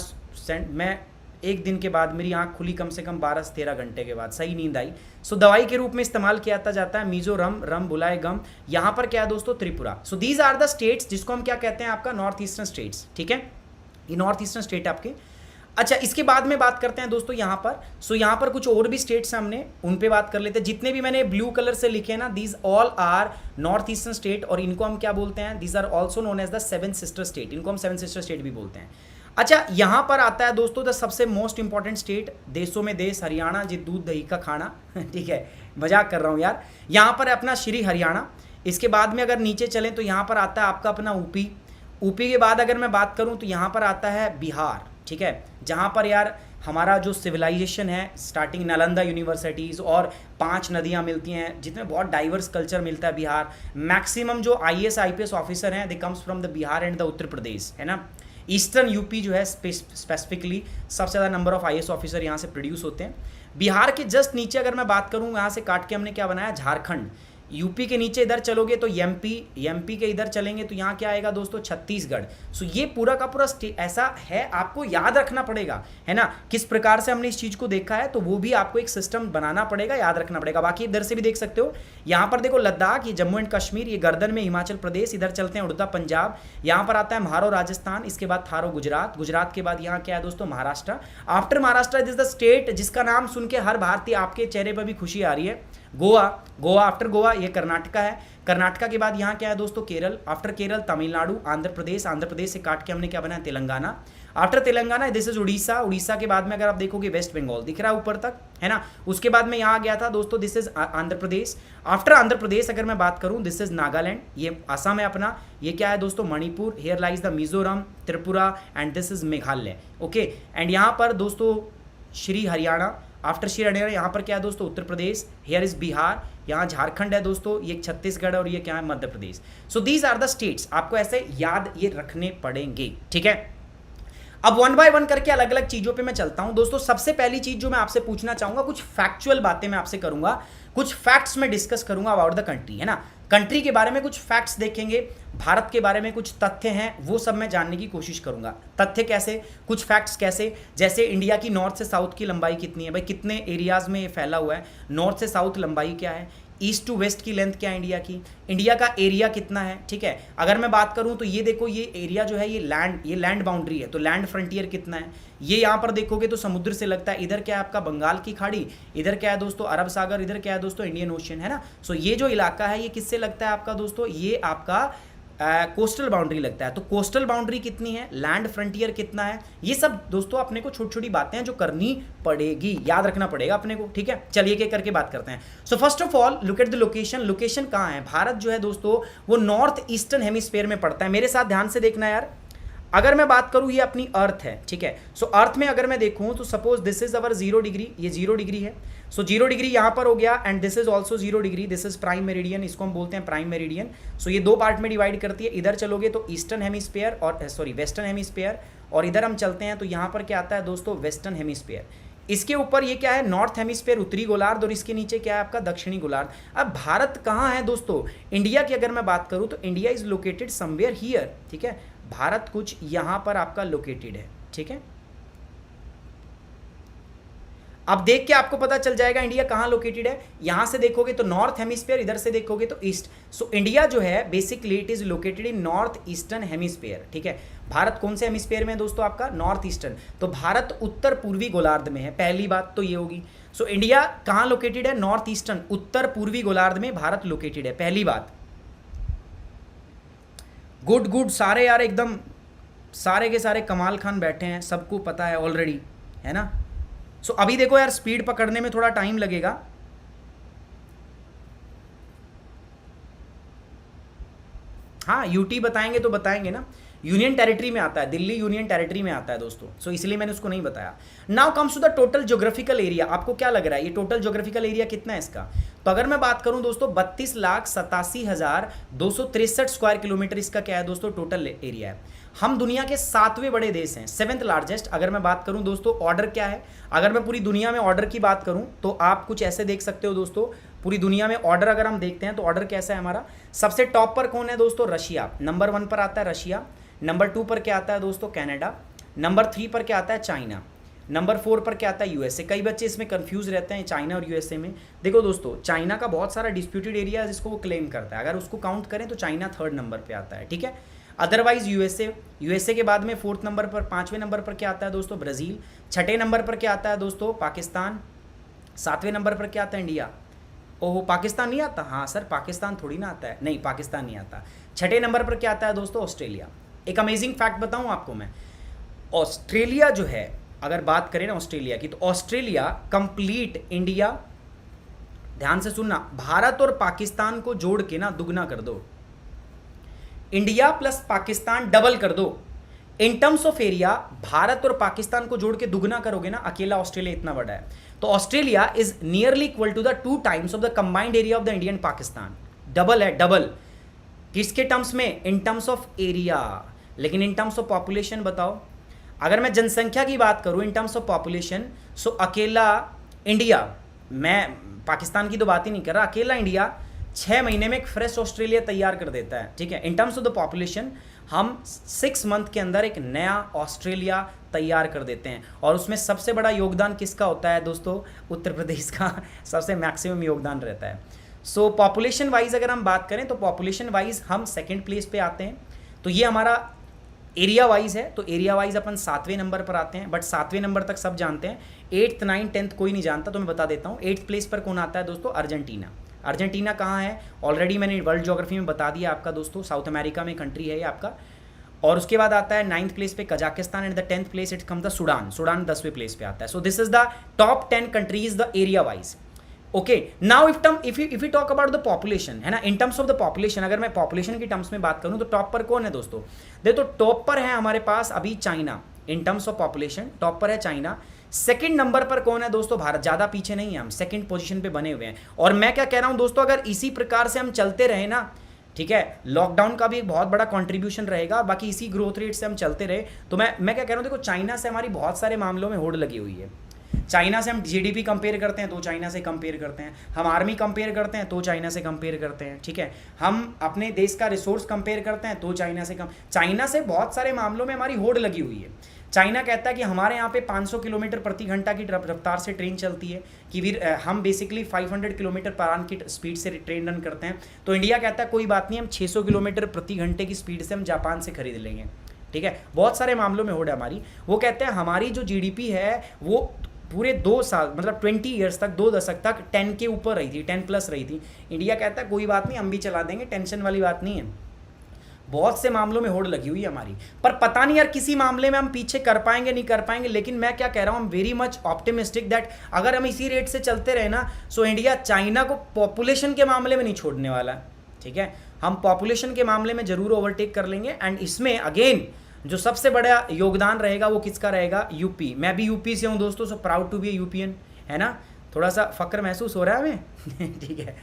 मैं एक दिन के बाद मेरी आंख खुली कम से कम 12 से 13 घंटे के बाद, सही नींद आई। सो दवाई के रूप में इस्तेमाल किया जाता है मिजोरम, रम बुलाए गम। यहाँ पर क्या है दोस्तों, Tripura. So these are the states जिसको हम क्या कहते हैं, आपका नॉर्थ ईस्टर्न स्टेट्स, ठीक है, ये नॉर्थ ईस्टर्न स्टेट आपके। अच्छा, इसके बाद में बात करते हैं दोस्तों यहाँ पर। सो यहाँ पर कुछ और भी स्टेट्स हमने उन पे बात कर लेते हैं। जितने भी मैंने ब्लू कलर से लिखे ना, these all are north eastern state, और इनको हम क्या बोलते हैं, these are also known as the seven sister state, इनको हम सेवन सिस्टर स्टेट भी बोलते हैं। अच्छा, यहाँ पर आता है दोस्तों द सबसे मोस्ट इंपॉर्टेंट स्टेट, देशों में देश, हरियाणा, जी दूध दही का खाना ठीक है, मजाक कर रहा हूँ यार। यहाँ पर है अपना श्री हरियाणा। इसके बाद में अगर नीचे चलें तो यहाँ पर आता है आपका अपना ऊपी। ऊपी के बाद अगर मैं बात करूँ तो यहाँ पर आता है बिहार, ठीक है, जहाँ पर यार हमारा जो सिविलाइजेशन है, स्टार्टिंग नालंदा यूनिवर्सिटीज़ और 5 नदियाँ मिलती हैं, जितने बहुत डाइवर्स कल्चर मिलता है बिहार। मैक्सिमम जो IAS IPS ऑफिसर हैं, they comes from the Bihar and the Uttar Pradesh, है ना। ईस्टर्न यूपी जो है स्पेसिफिकली सबसे ज़्यादा नंबर ऑफ IAS ऑफिसर यहाँ से प्रोड्यूस होते हैं। बिहार के जस्ट नीचे अगर मैं बात करूँ, यहाँ से काट के हमने क्या बनाया, झारखंड। यूपी के नीचे इधर चलोगे तो एमपी के इधर चलेंगे तो यहाँ क्या आएगा दोस्तों, छत्तीसगढ़। सो ये पूरा का पूरा ऐसा है, आपको याद रखना पड़ेगा, है ना, किस प्रकार से हमने इस चीज़ को देखा है, तो वो भी आपको एक सिस्टम बनाना पड़ेगा, याद रखना पड़ेगा। बाकी इधर से भी देख सकते हो, यहाँ पर देखो लद्दाख, ये जम्मू एंड कश्मीर, ये गर्दन में हिमाचल प्रदेश, इधर चलते हैं उड़ता पंजाब, यहाँ पर आता है म्हारो राजस्थान, इसके बाद थारो गुजरात, गुजरात के बाद यहाँ क्या है दोस्तों, Maharashtra. After Maharashtra is the state जिसका नाम सुन के हर भारतीय आपके चेहरे पर भी खुशी आ रही है, गोवा। गोवा आफ्टर गोवा ये कर्नाटका है। कर्नाटका के बाद यहाँ क्या है दोस्तों, केरल। आफ्टर केरल तमिलनाडु, आंध्र प्रदेश, आंध्र प्रदेश से काट के हमने क्या बनाया, Telangana. After Telangana this is Orissa. Orissa के बाद में अगर आप देखोगे वेस्ट बंगाल दिख रहा है ऊपर तक, है ना। उसके बाद में यहाँ गया था दोस्तों, this is Andhra Pradesh. After Andhra Pradesh अगर मैं बात करूँ, दिस इज नागालैंड, ये असम है अपना। ये क्या है दोस्तों, Manipur. Here lies the Mizoram, Tripura and this is Meghalaya, okay. And यहाँ पर दोस्तों श्री हरियाणा। आफ्टर श्री हरियाणा यहाँ पर क्या है दोस्तों, उत्तर प्रदेश। हियर इज बिहार, यहाँ झारखंड है दोस्तों, ये छत्तीसगढ़ और ये क्या है, Madhya Pradesh. So these are the states, आपको ऐसे याद ये रखने पड़ेंगे, ठीक है। अब वन बाय वन करके अलग अलग चीजों पे मैं चलता हूं दोस्तों। सबसे पहली चीज जो मैं आपसे पूछना चाहूंगा, कुछ फैक्चुअल बातें मैं आपसे करूंगा, कुछ फैक्ट्स में डिस्कस करूंगा अबाउट द कंट्री, है ना। कंट्री के बारे में कुछ फैक्ट्स देखेंगे, भारत के बारे में कुछ तथ्य हैं, वो सब मैं जानने की कोशिश करूंगा। तथ्य कैसे, कुछ फैक्ट्स कैसे, जैसे इंडिया की नॉर्थ से साउथ की लंबाई कितनी है, भाई कितने एरियाज में ये फैला हुआ है, नॉर्थ से साउथ लंबाई क्या है, ईस्ट टू वेस्ट की लेंथ क्या है इंडिया की, इंडिया का एरिया कितना है, ठीक है। अगर मैं बात करूं तो ये देखो, ये एरिया जो है ये लैंड बाउंड्री है, तो लैंड फ्रंटियर कितना है, ये यहाँ पर देखोगे तो समुद्र से लगता है। इधर क्या है आपका बंगाल की खाड़ी, इधर क्या है दोस्तों अरब सागर, इधर क्या है दोस्तों इंडियन ओशन, है ना। सो ये जो इलाका है ये किससे लगता है आपका दोस्तों, ये आपका कोस्टल बाउंड्री लगता है। तो कोस्टल बाउंड्री कितनी है, लैंड फ्रंटियर कितना है, ये सब दोस्तों अपने को छोटी छोटी बातें हैं जो करनी पड़ेगी, याद रखना पड़ेगा अपने को, ठीक है। चलिए के करके बात करते हैं। So first of all look at the location. Location कहाँ है, भारत जो है दोस्तों वो नॉर्थ ईस्टर्न हेमिस्फीयर में पड़ता है। मेरे साथ ध्यान से देखना यार। अगर मैं बात करूं ये अपनी अर्थ है, ठीक है। सो अर्थ में अगर मैं देखूं तो suppose this is our 0 degree, ये 0 डिग्री है। सो 0 डिग्री यहां पर हो गया and this is also 0 degree, this is prime meridian, इसको हम बोलते हैं प्राइम मेरिडियन। सो ये दो पार्ट में डिवाइड करती है। इधर चलोगे तो ईस्टर्न हेमिस्फीयर और सॉरी वेस्टर्न हेमिस्फीयर, और इधर हम चलते हैं तो यहाँ पर क्या आता है दोस्तों, वेस्टर्न हेमिस्फीयर। इसके ऊपर ये क्या है, नॉर्थ हेमिस्फीयर उत्तरी गोलार्ध, और इसके नीचे क्या है आपका दक्षिणी गोलार्ध। अब भारत कहाँ है दोस्तों, इंडिया की अगर मैं बात करूँ तो India is located somewhere here, ठीक है। भारत कुछ यहां पर आपका लोकेटेड है, ठीक है। अब देख के आपको पता चल जाएगा इंडिया कहां लोकेटेड है। यहां से देखोगे तो नॉर्थ हेमिस्फीयर, इधर से देखोगे तो ईस्ट। सो इंडिया जो है basically it is located in north eastern hemisphere, ठीक है। भारत कौन से हेमिस्फीयर में दोस्तों आपका, नॉर्थ ईस्टर्न। तो भारत उत्तर पूर्वी गोलार्ध में है, पहली बात तो ये होगी। सो इंडिया कहां लोकेटेड है, नॉर्थ ईस्टर्न उत्तर पूर्वी गोलार्ध में भारत लोकेटेड है, पहली बात। गुड गुड, सारे यार एकदम सारे के सारे कमाल खान बैठे हैं, सबको पता है ऑलरेडी, है ना। सो अभी देखो यार स्पीड पकड़ने में थोड़ा टाइम लगेगा। हाँ यूटी बताएंगे तो बताएंगे ना, यूनियन टेरिटरी में आता है, दिल्ली यूनियन टेरिटरी में आता है दोस्तों, सो इसलिए मैंने उसको नहीं बताया। Now comes to the total geographical area. आपको क्या लग रहा है ये टोटल ज्योग्राफिकल एरिया कितना है इसका? तो अगर मैं बात करूं दोस्तों 32,87,263 स्क्वायर किलोमीटर इसका क्या है दोस्तों, टोटल एरिया है। हम दुनिया के 7वें बड़े देश हैं, 7th लार्जेस्ट। अगर मैं बात करूं दोस्तों ऑर्डर क्या है, अगर मैं पूरी दुनिया में ऑर्डर की बात करूं तो आप कुछ ऐसे देख सकते हो दोस्तों, पूरी दुनिया में ऑर्डर अगर हम देखते हैं तो ऑर्डर कैसा है हमारा, सबसे टॉप पर कौन है दोस्तों, रशिया, नंबर 1 पर आता है रशिया, नंबर 2 पर क्या आता है दोस्तों, कनाडा, नंबर 3 पर क्या आता है, चाइना, नंबर 4 पर क्या आता है, यूएसए। कई बच्चे इसमें कंफ्यूज रहते हैं चाइना और यूएसए में। देखो दोस्तों चाइना का बहुत सारा डिस्प्यूटेड एरिया है जिसको वो क्लेम करता है, अगर उसको काउंट करें तो चाइना 3rd नंबर पे आता है, ठीक है। अदरवाइज यूएसए के बाद में 4th नंबर पर, 5वें नंबर पर क्या आता है दोस्तों, ब्राज़ील, 6ठे नंबर पर क्या आता है दोस्तों, पाकिस्तान, 7वें नंबर पर क्या आता है, इंडिया। ओहो पाकिस्तान नहीं आता, हाँ सर पाकिस्तान थोड़ी ना आता है, नहीं पाकिस्तान नहीं आता। 6ठे नंबर पर क्या आता है दोस्तों, ऑस्ट्रेलिया। एक अमेजिंग फैक्ट बताऊं आपको मैं, ऑस्ट्रेलिया जो है, अगर बात करें ना ऑस्ट्रेलिया की, तो ऑस्ट्रेलिया कंप्लीट इंडिया, ध्यान से सुनना, भारत और पाकिस्तान को जोड़ के ना दुगना कर दो, इंडिया प्लस पाकिस्तान डबल कर दो। इन टर्म्स ऑफ एरिया भारत और पाकिस्तान को जोड़ के दुगना करोगे ना, अकेला ऑस्ट्रेलिया इतना बड़ा है, तो Australia is nearly equal to the 2 times of the combined area of the Indian Pakistan. Double है, डबल किसके टर्म्स में, इन टर्म्स ऑफ एरिया। लेकिन इन टर्म्स ऑफ पॉपुलेशन बताओ, अगर मैं जनसंख्या की बात करूं इन टर्म्स ऑफ पॉपुलेशन, सो अकेला इंडिया, मैं पाकिस्तान की तो बात ही नहीं कर रहा, अकेला इंडिया 6 महीने में एक फ्रेश ऑस्ट्रेलिया तैयार कर देता है, ठीक है। इन टर्म्स ऑफ द पॉपुलेशन हम 6 मंथ के अंदर एक नया ऑस्ट्रेलिया तैयार कर देते हैं, और उसमें सबसे बड़ा योगदान किसका होता है दोस्तों, उत्तर प्रदेश का सबसे मैक्सिमम योगदान रहता है। सो पॉपुलेशन वाइज अगर हम बात करें तो पॉपुलेशन वाइज हम 2nd प्लेस पे आते हैं। तो ये हमारा एरिया वाइज है, तो एरिया वाइज अपन 7वें नंबर पर आते हैं, बट 7वें नंबर तक सब जानते हैं, 8th 9th 10th कोई नहीं जानता, तो मैं बता देता हूँ। 8th प्लेस पर कौन आता है दोस्तों, अर्जेंटीना। अर्जेंटीना कहाँ है, ऑलरेडी मैंने वर्ल्ड ज्योग्राफी में बता दिया आपका दोस्तों, साउथ अमेरिका में कंट्री है ये आपका। और उसके बाद आता है 9th प्लेस पे Kazakhstan, and the 10th place it come the Sudan, Sudan 10वें प्लेस पे आता है। So this is the top 10 countries the area wise. Okay now if you talk about the population, है ना, in terms of the population, अगर मैं population की terms में बात करूं तो टॉप पर कौन है दोस्तों, देखो टॉप पर है हमारे पास अभी China, in terms of population top पर है चाइना। 2nd नंबर पर कौन है दोस्तों, भारत, ज्यादा पीछे नहीं है हम, 2nd पोजीशन पे बने हुए हैं। और मैं क्या कह रहा हूं दोस्तों, अगर इसी प्रकार से हम चलते रहे ना, ठीक है, लॉकडाउन का भी एक बहुत बड़ा कंट्रीब्यूशन रहेगा, बाकी इसी ग्रोथ रेट से हम चलते रहे, तो मैं क्या कह रहा हूं, देखो चाइना से हमारी बहुत सारे मामलों में होड़ लगी हुई है। चाइना से हम जीडीपी कंपेयर करते हैं तो चाइना से कंपेयर करते हैं, हम आर्मी कंपेयर करते हैं तो चाइना से कंपेयर करते हैं, ठीक है, हम अपने देश का रिसोर्स कंपेयर करते हैं तो चाइना से बहुत सारे मामलों में हमारी होड़ लगी हुई है। चाइना कहता है कि हमारे यहाँ पे 500 किलोमीटर प्रति घंटा की रफ्तार से ट्रेन चलती है, कि हम बेसिकली 500 किलोमीटर पर आवर की स्पीड से ट्रेन रन करते हैं, तो इंडिया कहता है कोई बात नहीं, हम 600 किलोमीटर प्रति घंटे की स्पीड से हम जापान से खरीद लेंगे, ठीक है। बहुत सारे मामलों में होड़ है हमारी। वो कहते हैं हमारी जो जीडीपी है वो पूरे 2 साल मतलब 20 ईयर्स तक, 2 दशक तक 10 के ऊपर रही थी, 10 प्लस रही थी। इंडिया कहता है कोई बात नहीं, हम भी चला देंगे, टेंशन वाली बात नहीं है। बहुत से मामलों में होड़ लगी हुई है हमारी, पर पता नहीं यार किसी मामले में हम पीछे कर पाएंगे नहीं कर पाएंगे। लेकिन मैं क्या कह रहा हूँ, वेरी मच ऑप्टिमिस्टिक दैट अगर हम इसी रेट से चलते रहे ना, सो इंडिया चाइना को पॉपुलेशन के मामले में नहीं छोड़ने वाला, ठीक है। हम पॉपुलेशन के मामले में जरूर ओवरटेक कर लेंगे। एंड इसमें अगेन जो सबसे बड़ा योगदान रहेगा वो किसका रहेगा, यूपी। मैं भी यूपी से हूँ दोस्तों, सो प्राउड टू बी ए यूपीएन, है ना, थोड़ा सा फक्र महसूस हो रहा है हमें ठीक है,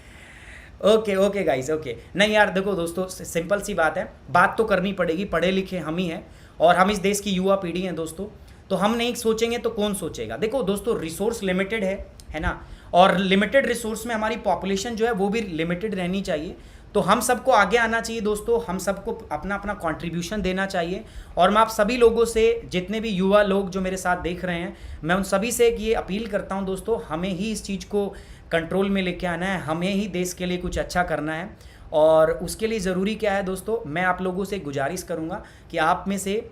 ओके गाइस, ओके। नहीं यार देखो दोस्तों, सिंपल सी बात है, बात तो करनी पड़ेगी, पढ़े लिखे हम ही हैं और हम इस देश की युवा पीढ़ी हैं दोस्तों, तो हम नहीं सोचेंगे तो कौन सोचेगा। देखो दोस्तों रिसोर्स लिमिटेड है ना, और लिमिटेड रिसोर्स में हमारी पॉपुलेशन जो है वो भी लिमिटेड रहनी चाहिए। तो हम सबको आगे आना चाहिए दोस्तों, हम सबको अपना अपना कंट्रीब्यूशन देना चाहिए। और मैं आप सभी लोगों से, जितने भी युवा लोग जो मेरे साथ देख रहे हैं, मैं उन सभी से ये अपील करता हूं दोस्तों, हमें ही इस चीज़ को कंट्रोल में लेके आना है, हमें ही देश के लिए कुछ अच्छा करना है। और उसके लिए ज़रूरी क्या है दोस्तों, मैं आप लोगों से गुजारिश करूँगा कि आप में से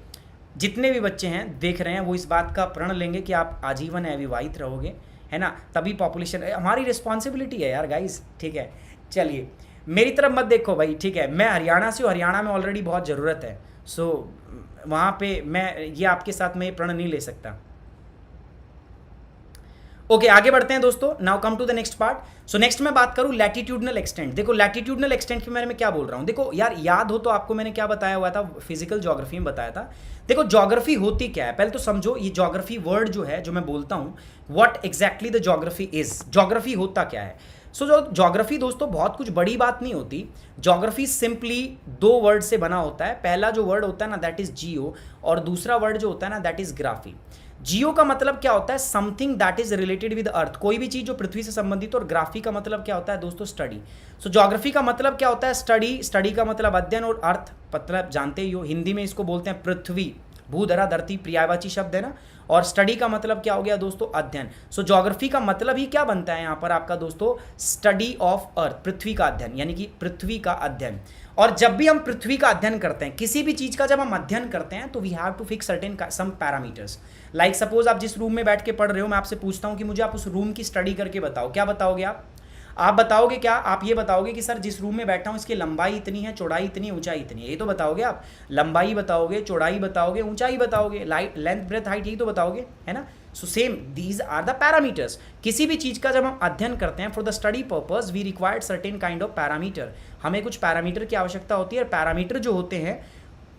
जितने भी बच्चे हैं देख रहे हैं वो इस बात का प्रण लेंगे कि आप आजीवन अविवाहित रहोगे, है ना, तभी पॉपुलेशन, हमारी रिस्पॉन्सिबिलिटी है यार गाइस, ठीक है। चलिए मेरी तरफ मत देखो भाई, ठीक है, मैं हरियाणा से हूँ, हरियाणा में ऑलरेडी बहुत ज़रूरत है, सो वहाँ पे मैं ये आपके साथ में प्रण नहीं ले सकता। ओके आगे बढ़ते हैं दोस्तों, now come to the next part. So next मैं बात करूं लैटिट्यूडनल एक्सटेंट। देखो लैटिट्यूडनल एक्सटेंट के बारे में क्या बोल रहा हूं, देखो यार याद हो तो आपको मैंने क्या बताया हुआ था, फिजिकल ज्योग्राफी में बताया था। देखो ज्योग्राफी होती क्या है, पहले तो समझो ये ज्योग्राफी वर्ड जो है जो मैं बोलता हूं, what exactly the geography is, geography होता क्या है। सो जो ज्योग्राफी दोस्तों बहुत कुछ बड़ी बात नहीं होती, ज्योग्राफी सिंपली दो वर्ड से बना होता है। पहला जो वर्ड होता है ना दैट इज जियो, और दूसरा वर्ड जो होता है ना दैट इज ग्राफी। जियो का मतलब क्या होता है, something that is related with अर्थ, कोई भी चीज जो पृथ्वी से संबंधित। और ग्राफी का मतलब क्या होता है दोस्तों, स्टडी। सो ज्योग्राफी का मतलब क्या होता है, स्टडी। स्टडी का मतलब अध्ययन, और अर्थ मतलब जानते ही हो, हिंदी में इसको बोलते हैं पृथ्वी, भूधरा धरती पर्यायवाची शब्द है ना। और स्टडी का मतलब क्या हो गया दोस्तों, अध्ययन। सो ज्योग्राफी का मतलब ही क्या बनता है यहाँ पर आपका दोस्तों, स्टडी ऑफ अर्थ, पृथ्वी का अध्ययन, यानी कि पृथ्वी का अध्ययन। और जब भी हम पृथ्वी का अध्ययन करते हैं, किसी भी चीज का जब हम अध्ययन करते हैं, तो we have to fix certain some parameters. Like suppose आप जिस रूम में बैठ के पढ़ रहे हो, मैं आपसे पूछता हूँ कि मुझे आप उस रूम की स्टडी करके बताओ, क्या बताओगे आप बताओगे क्या, आप ये बताओगे कि सर जिस रूम में बैठा हूँ इसकी लंबाई इतनी है, चौड़ाई इतनी, ऊंचाई इतनी है, ये तो बताओगे आप। लंबाई बताओगे, चौड़ाई बताओगे, ऊंचाई बताओगे, लेंथ ब्रेथ हाइट, यही तो बताओगे, है ना। So same these are the parameters. किसी भी चीज का जब हम अध्ययन करते हैं, for the study purpose we required certain kind of parameter, हमें कुछ पैरामीटर की आवश्यकता होती है। और पैरामीटर जो होते हैं,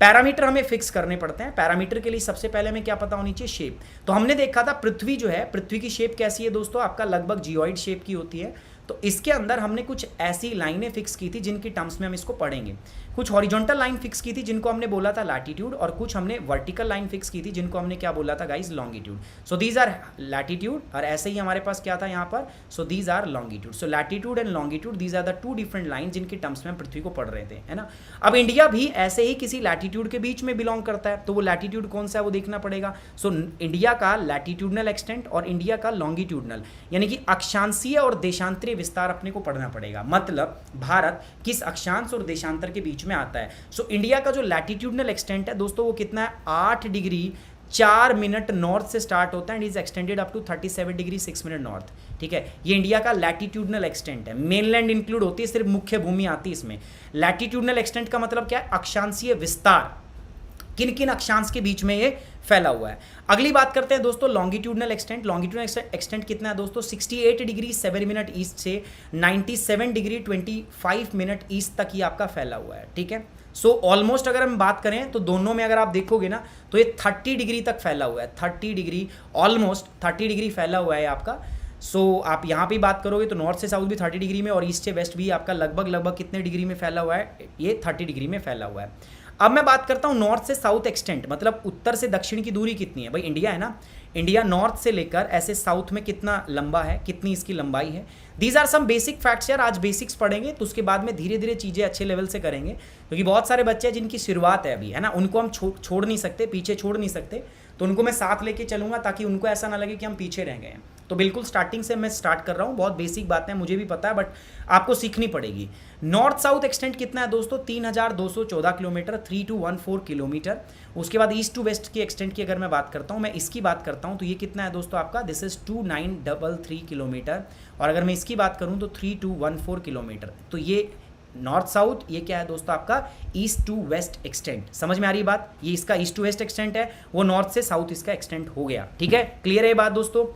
पैरामीटर हमें फिक्स करने पड़ते हैं। पैरामीटर के लिए सबसे पहले हमें क्या पता होनी चाहिए, शेप। तो हमने देखा था पृथ्वी जो है, पृथ्वी की शेप कैसी है दोस्तों, आपका लगभग जियोइड शेप की होती है। तो इसके अंदर हमने कुछ ऐसी लाइनें फिक्स की थी जिनकी टर्म्स में हम इसको पढ़ेंगे। कुछ हॉरिजॉन्टल लाइन फिक्स की थी जिनको हमने बोला था लैटिट्यूड, और कुछ हमने वर्टिकल लाइन फिक्स की थी जिनको हमने क्या बोला था guys, longitude. So these are latitude, और ऐसे ही हमारे पास क्या था यहाँ पर, so these are longitude. So latitude and longitude, these are the two different line जिनकी टर्म्स में हम पृथ्वी को पढ़ रहे थे, है ना। अब इंडिया भी ऐसे ही किसी लैटिट्यूड के बीच में बिलोंग करता है, तो वो लैटिट्यूड कौन सा है वो देखना पड़ेगा। सो इंडिया का लैटिट्यूडनल एक्सटेंट और इंडिया का लॉन्गिट्यूडनल, यानी कि अक्षांशीय और देशांतरीय विस्तार अपने को पढ़ना पड़ेगा। मतलब भारत किस अक्षांश और देशांतर के बीच में आता है। सो इंडिया का जो लैटिट्यूडनल एक्सटेंट है दोस्तों, वो कितना है, 8 डिग्री 4 मिनट नॉर्थ से स्टार्ट होता है and is extended up to 37 degree 6 minute north. ठीक है, ये इंडिया का लैटिट्यूडनल एक्सटेंट है। मेनलैंड इंक्लूड होती है, सिर्फ मुख्य भूमि आती है इसमें। लैटिट्यूडनल एक्सटेंट का मतलब क्या है, अक्षांशीय विस्तार, किन किन अक्षांश के बीच में ये फैला हुआ है। अगली बात करते हैं दोस्तों लॉन्गिट्यूडनल एक्सटेंट। लॉन्गिट्यूडनल एक्सटेंट कितना है दोस्तों, 68 डिग्री 7 मिनट ईस्ट से 97 डिग्री 25 मिनट ईस्ट तक ये आपका फैला हुआ है। ठीक है, सो ऑलमोस्ट अगर हम बात करें तो दोनों में अगर आप देखोगे ना, तो ये 30 डिग्री तक फैला हुआ है। 30 डिग्री, ऑलमोस्ट 30 डिग्री फैला हुआ है आपका। सो आप यहाँ पे बात करोगे तो नॉर्थ से साउथ भी 30 डिग्री में, और ईस्ट से वेस्ट भी आपका लगभग कितने डिग्री में फैला हुआ है, ये 30 डिग्री में फैला हुआ है। अब मैं बात करता हूँ नॉर्थ से साउथ एक्सटेंट, मतलब उत्तर से दक्षिण की दूरी कितनी है। भाई इंडिया है ना, इंडिया नॉर्थ से लेकर ऐसे साउथ में कितना लंबा है, कितनी इसकी लंबाई है। These are some basic facts यार, आज बेसिक्स पढ़ेंगे तो उसके बाद में धीरे धीरे चीज़ें अच्छे लेवल से करेंगे, क्योंकि बहुत सारे बच्चे हैं जिनकी शुरुआत है अभी, है ना, उनको हम छोड़ नहीं सकते, पीछे छोड़ नहीं सकते। तो उनको मैं साथ लेके चलूंगा ताकि उनको ऐसा ना लगे कि हम पीछे रह गए हैं। तो बिल्कुल स्टार्टिंग से मैं स्टार्ट कर रहा हूँ, बहुत बेसिक बातें मुझे भी पता है बट आपको सीखनी पड़ेगी। नॉर्थ साउथ एक्सटेंट कितना है दोस्तों, 3214 किलोमीटर, 3214 किलोमीटर। उसके बाद ईस्ट टू वेस्ट की एक्सटेंट की अगर मैं बात करता हूँ, मैं इसकी बात करता हूँ तो ये कितना है दोस्तों आपका, दिस इज 2933 किलोमीटर। और अगर मैं इसकी बात करूँ तो 3214 किलोमीटर। तो ये नॉर्थ साउथ, ये क्या है दोस्तों आपका ईस्ट टू वेस्ट एक्सटेंट। समझ में आ रही बात, ये इसका ईस्ट टू वेस्ट एक्सटेंट है, वो नॉर्थ से साउथ इसका एक्सटेंट हो गया। ठीक है, क्लियर है ये बात दोस्तों।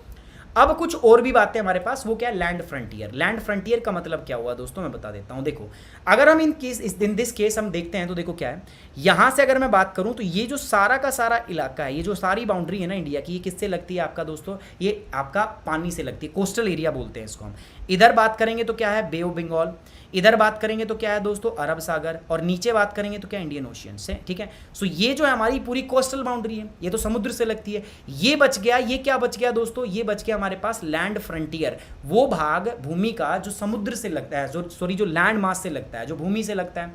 अब कुछ और भी बातें हमारे पास, वो क्या है, लैंड फ्रंटियर। लैंड फ्रंटियर का मतलब क्या हुआ दोस्तों, मैं बता देता हूं। देखो अगर हम इन दिस केस हम देखते हैं तो देखो क्या है, यहां से अगर मैं बात करूं तो ये जो सारा का सारा इलाका है, ये जो सारी बाउंड्री है ना इंडिया की, ये किससे लगती है आपका दोस्तों, ये आपका पानी से लगती है, कोस्टल एरिया बोलते हैं इसको हम। इधर बात करेंगे तो क्या है, बे ऑफ बंगाल। इधर बात करेंगे तो क्या है दोस्तों, अरब सागर। और नीचे बात करेंगे तो क्या, इंडियन ओशियन से। ठीक है, सो ये जो है हमारी पूरी कोस्टल बाउंड्री है, ये तो समुद्र से लगती है। ये बच गया, ये क्या बच गया दोस्तों, ये बच गया हमारे पास लैंड फ्रंटियर, वो भाग भूमि का जो समुद्र से लगता है, जो लैंड मास से लगता है, जो भूमि से लगता है,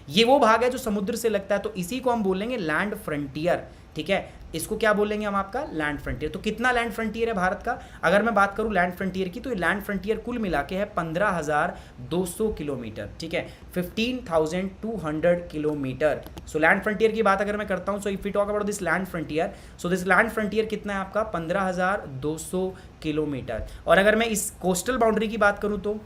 ये वो भाग है जो समुद्र से लगता है। तो इसी को हम बोलेंगे लैंड फ्रंटियर। ठीक है, इसको क्या बोलेंगे हम, आपका लैंड फ्रंटियर। तो कितना लैंड फ्रंटियर है भारत का, अगर मैं बात करूं लैंड फ्रंटियर की, तो ये लैंड फ्रंटियर कुल मिला के है 15,200 किलोमीटर। ठीक है, 15,200 किलोमीटर। सो लैंड फ्रंटियर की बात अगर मैं करता हूं, so if we talk about this land frontier, so this land frontier कितना है आपका, 15,200 किलोमीटर। और अगर मैं इस कोस्टल बाउंड्री की बात करूं तो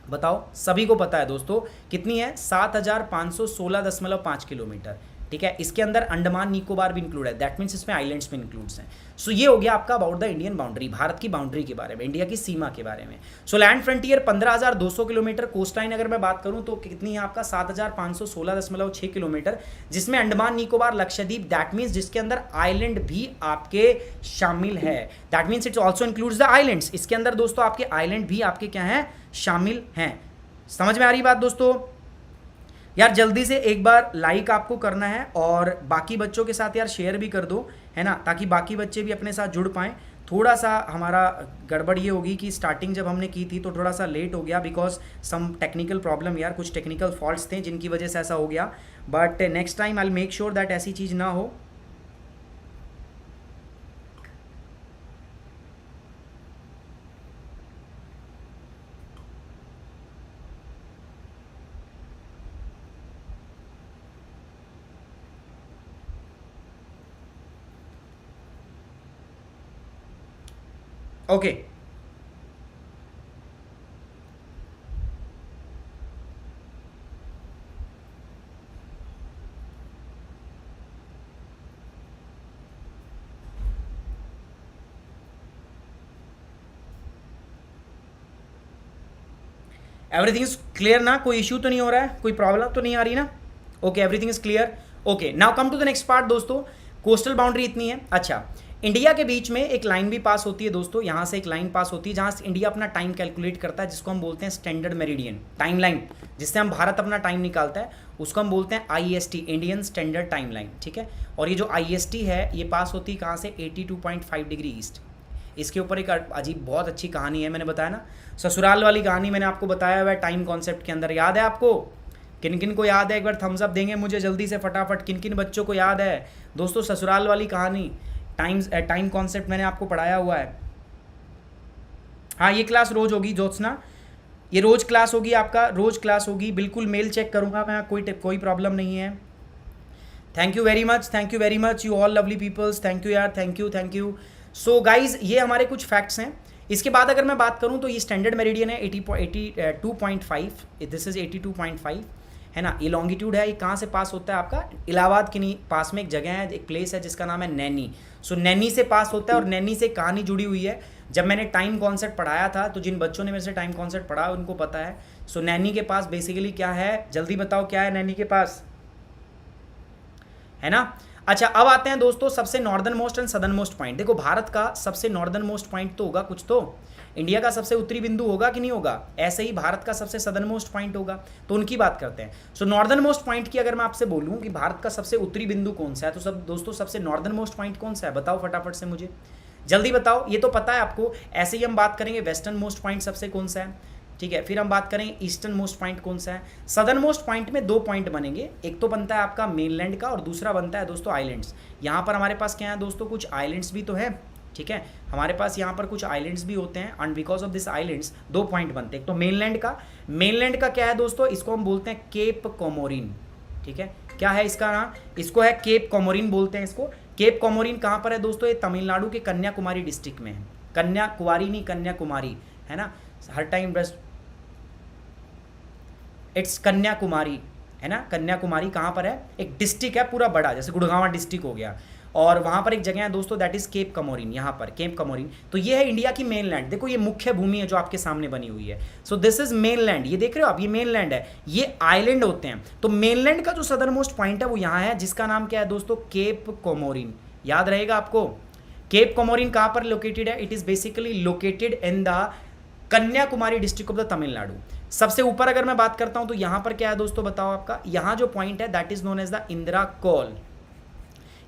बताओ, सभी को पता है दोस्तों कितनी है, 7,516.5 किलोमीटर। ठीक है, इसके अंदर अंडमान निकोबार भी इंक्लूड है, दैट मीन्स इसमें आइलैंड्स भी इंक्लूड्स हैं। सो ये हो गया आपका about the Indian boundary, Bharat की बाउंड्री के बारे में, इंडिया की सीमा के बारे में। So land frontier 15,200 kilometre, coast line अगर मैं बात करूं तो कितनी है आपका 7,516.6 किलोमीटर, जिसमें अंडमान निकोबार लक्षद्वीप दैट मीन्स जिसके अंदर आइलैंड भी आपके शामिल है, that means it's also includes the islands, इसके अंदर दोस्तों आपके आइलैंड भी आपके क्या हैं, शामिल हैं। समझ में आ रही बात दोस्तों? यार जल्दी से एक बार लाइक आपको करना है और बाकी बच्चों के साथ यार शेयर भी कर दो, है ना, ताकि बाकी बच्चे भी अपने साथ जुड़ पाएँ। थोड़ा सा हमारा गड़बड़ ये होगी कि स्टार्टिंग जब हमने की थी तो थोड़ा सा लेट हो गया बिकॉज सम टेक्निकल प्रॉब्लम, यार कुछ टेक्निकल फॉल्ट्स थे जिनकी वजह से ऐसा हो गया, but next time I will make sure that ऐसी चीज़ ना हो। ओके एवरीथिंग इज क्लियर ना, कोई इशू तो नहीं हो रहा है, कोई प्रॉब्लम तो नहीं आ रही ना? Okay everything is clear. Okay now come to the next part दोस्तों, कोस्टल बाउंड्री इतनी है। अच्छा, इंडिया के बीच में एक लाइन भी पास होती है दोस्तों, यहाँ से एक लाइन पास होती है जहाँ से इंडिया अपना टाइम कैलकुलेट करता है, जिसको हम बोलते हैं स्टैंडर्ड मेरिडियन टाइम लाइन, जिससे हम भारत अपना टाइम निकालता है, उसको हम बोलते हैं IST, Indian standard time line, ठीक है। और ये जो IST है ये पास होती है कहाँ से, 82.5 डिग्री ईस्ट। इसके ऊपर एक अजीब बहुत अच्छी कहानी है, मैंने बताया ना ससुराल वाली कहानी, मैंने आपको बताया हुआ है टाइम कॉन्सेप्ट के अंदर, याद है आपको? किन किन को याद है, एक बार थम्स अप देंगे मुझे जल्दी से फटाफट, किन किन बच्चों को याद है दोस्तों ससुराल वाली कहानी, टाइम कॉन्सेप्ट मैंने आपको पढ़ाया हुआ है। हाँ ये क्लास रोज होगी ज्योत्सना, ये रोज क्लास होगी, आपका रोज क्लास होगी, बिल्कुल मेल चेक करूंगा मैं, कोई प्रॉब्लम नहीं है। Thank you very much you all lovely peoples, thank you यार, थैंक यू। सो गाइज ये हमारे कुछ फैक्ट्स हैं। इसके बाद अगर मैं बात करूं तो ये स्टैंडर्ड मेरिडियन है 82.5, दिस इज 82.5, है ना। ये लॉन्गिट्यूड है, ये कहाँ से पास होता है आपका, इलाहाबाद के पास में एक जगह है, एक प्लेस है जिसका नाम है नैनी। सो नैनी से पास होता है और नैनी से कहानी जुड़ी हुई है। जब मैंने टाइम कॉन्सेप्ट पढ़ाया था तो जिन बच्चों ने मेरे से टाइम कॉन्सेप्ट पढ़ा उनको पता है। सो नैनी के पास बेसिकली क्या है, जल्दी बताओ क्या है नैनी के पास, है ना। अच्छा अब आते हैं दोस्तों सबसे northern most and southern most point. देखो भारत का सबसे नॉर्दर्न मोस्ट पॉइंट तो होगा कुछ तो, इंडिया का सबसे उत्तरी बिंदु होगा कि नहीं होगा, ऐसे ही भारत का सबसे सदर्न मोस्ट पॉइंट होगा, तो उनकी बात करते हैं। सो नॉर्दर्न मोस्ट पॉइंट की अगर मैं आपसे बोलूं कि भारत का सबसे उत्तरी बिंदु कौन सा है, तो सब दोस्तों सबसे नॉर्दर्न मोस्ट पॉइंट कौन सा है, बताओ फटाफट से मुझे, जल्दी बताओ। ये तो पता है आपको, ऐसे ही हम बात करेंगे वेस्टर्न मोस्ट पॉइंट सबसे कौन सा है, ठीक है, फिर हम बात करें ईस्टर्न मोस्ट पॉइंट कौन सा है। सदर्न मोस्ट पॉइंट में 2 पॉइंट बनेंगे, एक तो बनता है आपका मेनलैंड का और दूसरा बनता है दोस्तों आइलैंड्स। यहाँ पर हमारे पास क्या है दोस्तों, कुछ आइलैंड्स भी तो है, ठीक है, हमारे पास यहाँ पर कुछ आइलैंड्स भी होते हैं and because of this islands 2 point बनते हैं। एक तो मेनलैंड का क्या है दोस्तों, इसको हम बोलते हैं केप कोमोरिन, ठीक है, क्या है इसका नाम, इसको है केप कोमोरिन बोलते हैं इसको। केप कोमोरिन कहाँ पर है दोस्तों, ये तमिलनाडु के कन्याकुमारी डिस्ट्रिक्ट में है, कन्याकुमारी नहीं कन्याकुमारी, है ना, हर टाइम बस इट्स कन्याकुमारी, है ना। कन्याकुमारी कहाँ पर है, एक डिस्ट्रिक्ट है पूरा बड़ा, जैसे गुड़गांव डिस्ट्रिक्ट हो गया, और वहाँ पर एक जगह है दोस्तों दैट इज केप कोमोरिन, यहाँ पर केप कोमोरिन। तो ये है इंडिया की मेनलैंड, देखो ये मुख्य भूमि है जो आपके सामने बनी हुई है। सो दिस इज मेनलैंड, ये देख रहे हो आप, ये मेनलैंड है, ये आइलैंड होते हैं। तो मेनलैंड का जो सदर्न मोस्ट पॉइंट है वो यहाँ है, जिसका नाम क्या है दोस्तों, केप कोमोरिन, याद रहेगा आपको। केप कोमोरिन कहाँ पर लोकेटेड है, it is basically located in the Kanyakumari district of the Tamil Nadu. सबसे ऊपर अगर मैं बात करता हूं तो यहां पर क्या है दोस्तों, बताओ आपका, यहां जो पॉइंट है that is known as the Indira col,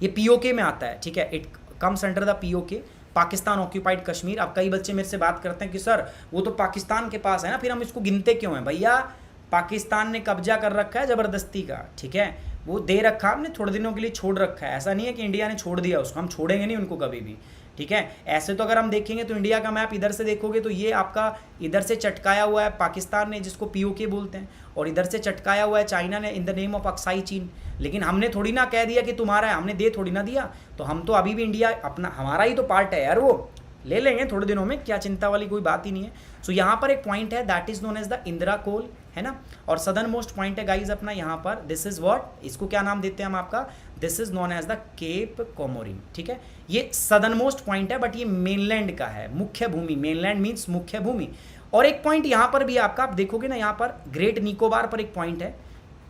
ये पीओके में आता है, ठीक है, it comes under the PoK, Pakistan occupied Kashmir. अब कई बच्चे मेरे से बात करते हैं कि सर वो तो पाकिस्तान के पास है ना, फिर हम इसको गिनते क्यों हैं भैया, पाकिस्तान ने कब्जा कर रखा है ज़बरदस्ती का, ठीक है, वो दे रखा हमने, थोड़े दिनों के लिए छोड़ रखा है, ऐसा नहीं है कि इंडिया ने छोड़ दिया उसको, हम छोड़ेंगे नहीं उनको कभी भी, ठीक है। ऐसे तो अगर हम देखेंगे तो इंडिया का मैप इधर से देखोगे तो ये आपका इधर से चटकाया हुआ है पाकिस्तान ने, जिसको पीओके बोलते हैं, और इधर से चटकाया हुआ है चाइना ने in the name of Aksai चीन। लेकिन हमने थोड़ी ना कह दिया कि तुम्हारा है, हमने दे थोड़ी ना दिया, तो हम तो अभी भी इंडिया अपना, हमारा ही तो पार्ट है यार वो, ले लेंगे थोड़े दिनों में, क्या चिंता वाली कोई बात ही नहीं है। सो यहाँ पर एक पॉइंट है that is known as the Indira Col, है ना। और सदर्न मोस्ट पॉइंट है गाइज अपना यहाँ पर, दिस इज व्हाट, इसको क्या नाम देते हैं हम आपका, this is known as the Cape Comorin, ठीक है। ये सदर्न मोस्ट पॉइंट है बट ये मेनलैंड का है, मुख्य भूमि, मेनलैंड मीन्स मुख्य भूमि। और एक पॉइंट यहाँ पर भी आपका, आप देखोगे ना यहाँ पर ग्रेट निकोबार पर एक पॉइंट है,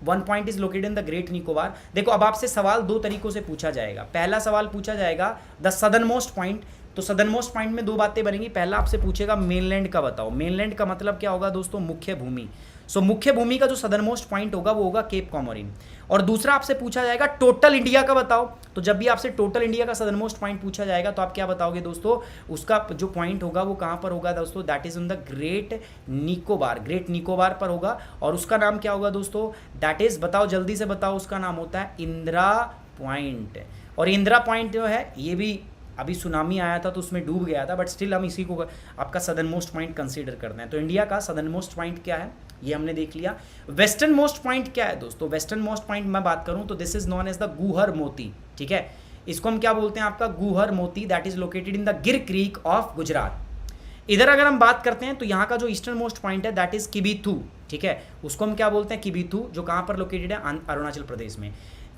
one point is located in the great Nicobar. देखो अब आपसे सवाल दो तरीकों से पूछा जाएगा। पहला सवाल पूछा जाएगा द सदर्न मोस्ट पॉइंट, तो सदर्न मोस्ट पॉइंट में दो बातें बनेंगी। पहला आपसे पूछेगा मेनलैंड का बताओ, मेनलैंड का मतलब क्या होगा दोस्तों, मुख्य भूमि। सो मुख्य भूमि का जो सदर्न मोस्ट पॉइंट होगा वो होगा केप कोमोरिन। और दूसरा आपसे पूछा जाएगा टोटल इंडिया का बताओ, तो जब भी आपसे टोटल इंडिया का सदर्न मोस्ट पॉइंट पूछा जाएगा तो आप क्या बताओगे दोस्तों, उसका जो पॉइंट होगा वो कहाँ पर होगा दोस्तों, that is in the great Nicobar, great Nicobar पर होगा। और उसका नाम क्या होगा दोस्तों, दैट इज, बताओ जल्दी से बताओ, उसका नाम होता है इंदिरा पॉइंट। और इंदिरा पॉइंट जो है ये भी अभी सुनामी आया था तो उसमें डूब गया था, बट स्टिल हम इसी को आपका सदर्न मोस्ट पॉइंट कंसीडर करते हैं। तो इंडिया का सदर्न मोस्ट पॉइंट क्या है ये हमने देख लिया। वेस्टर्न मोस्ट पॉइंट क्या है दोस्तों, वेस्टर्न मोस्ट पॉइंट मैं बात करूं तो this is known as the Guhar Moti, ठीक है। इसको हम क्या बोलते हैं आपका, गुहर Moti, that is located in the गिर क्रीक ऑफ गुजरात। इधर अगर हम बात करते हैं तो यहाँ का जो ईस्टर्न मोस्ट पॉइंट है दैट इज किबिथू, ठीक है, उसको हम क्या बोलते हैं, किबिथू, जो कहाँ पर लोकेटेड है, अरुणाचल प्रदेश में।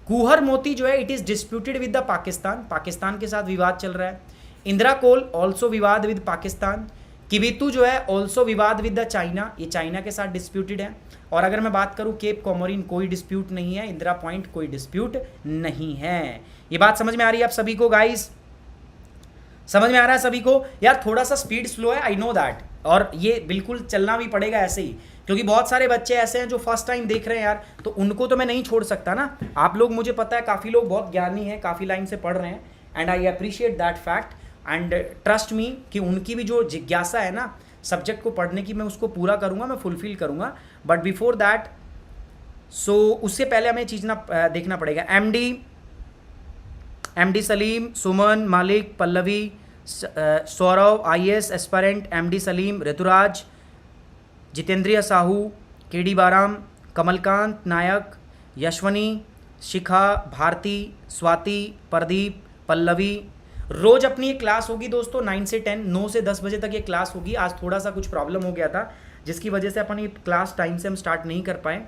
गुहर मोती जो है it is disputed with the Pakistan, Pakistan के साथ विवाद चल रहा है। इंदिरा कोल ऑल्सो विवाद विद पाकिस्तान। किबिथू जो है ऑल्सो विवाद विद द चाइना, ये चाइना के साथ डिस्प्यूटेड है। और अगर मैं बात करूं केप कोमोरिन कोई डिस्प्यूट नहीं है, इंदिरा पॉइंट कोई डिस्प्यूट नहीं है। ये बात समझ में आ रही है आप सभी को गाइस, समझ में आ रहा है सभी को। यार थोड़ा सा स्पीड स्लो है, आई नो दैट, और ये बिल्कुल चलना भी पड़ेगा ऐसे ही, क्योंकि बहुत सारे बच्चे ऐसे हैं जो फर्स्ट टाइम देख रहे हैं यार, तो उनको तो मैं नहीं छोड़ सकता ना। आप लोग, मुझे पता है काफ़ी लोग बहुत ज्ञानी हैं, काफ़ी लाइन से पढ़ रहे हैं, and I appreciate that fact and trust me कि उनकी भी जो जिज्ञासा है ना सब्जेक्ट को पढ़ने की, मैं उसको पूरा करूँगा, मैं फुलफिल करूँगा। बट बिफोर दैट, सो उससे पहले हमें चीज़ ना देखना पड़ेगा। MD Salim, Suman, Malik, Pallavi, Saurav, IAS aspirant, MD Salim, Rituraj, Jitendriya Sahu, KD बाराम, कमलकांत नायक, यशवनी, शिखा, भारती, स्वाति, प्रदीप, पल्लवी। रोज अपनी एक क्लास होगी दोस्तों 9 से 10, 9 से 10 बजे तक ये क्लास होगी। आज थोड़ा सा कुछ प्रॉब्लम हो गया था जिसकी वजह से अपन ये क्लास टाइम से हम स्टार्ट नहीं कर पाए।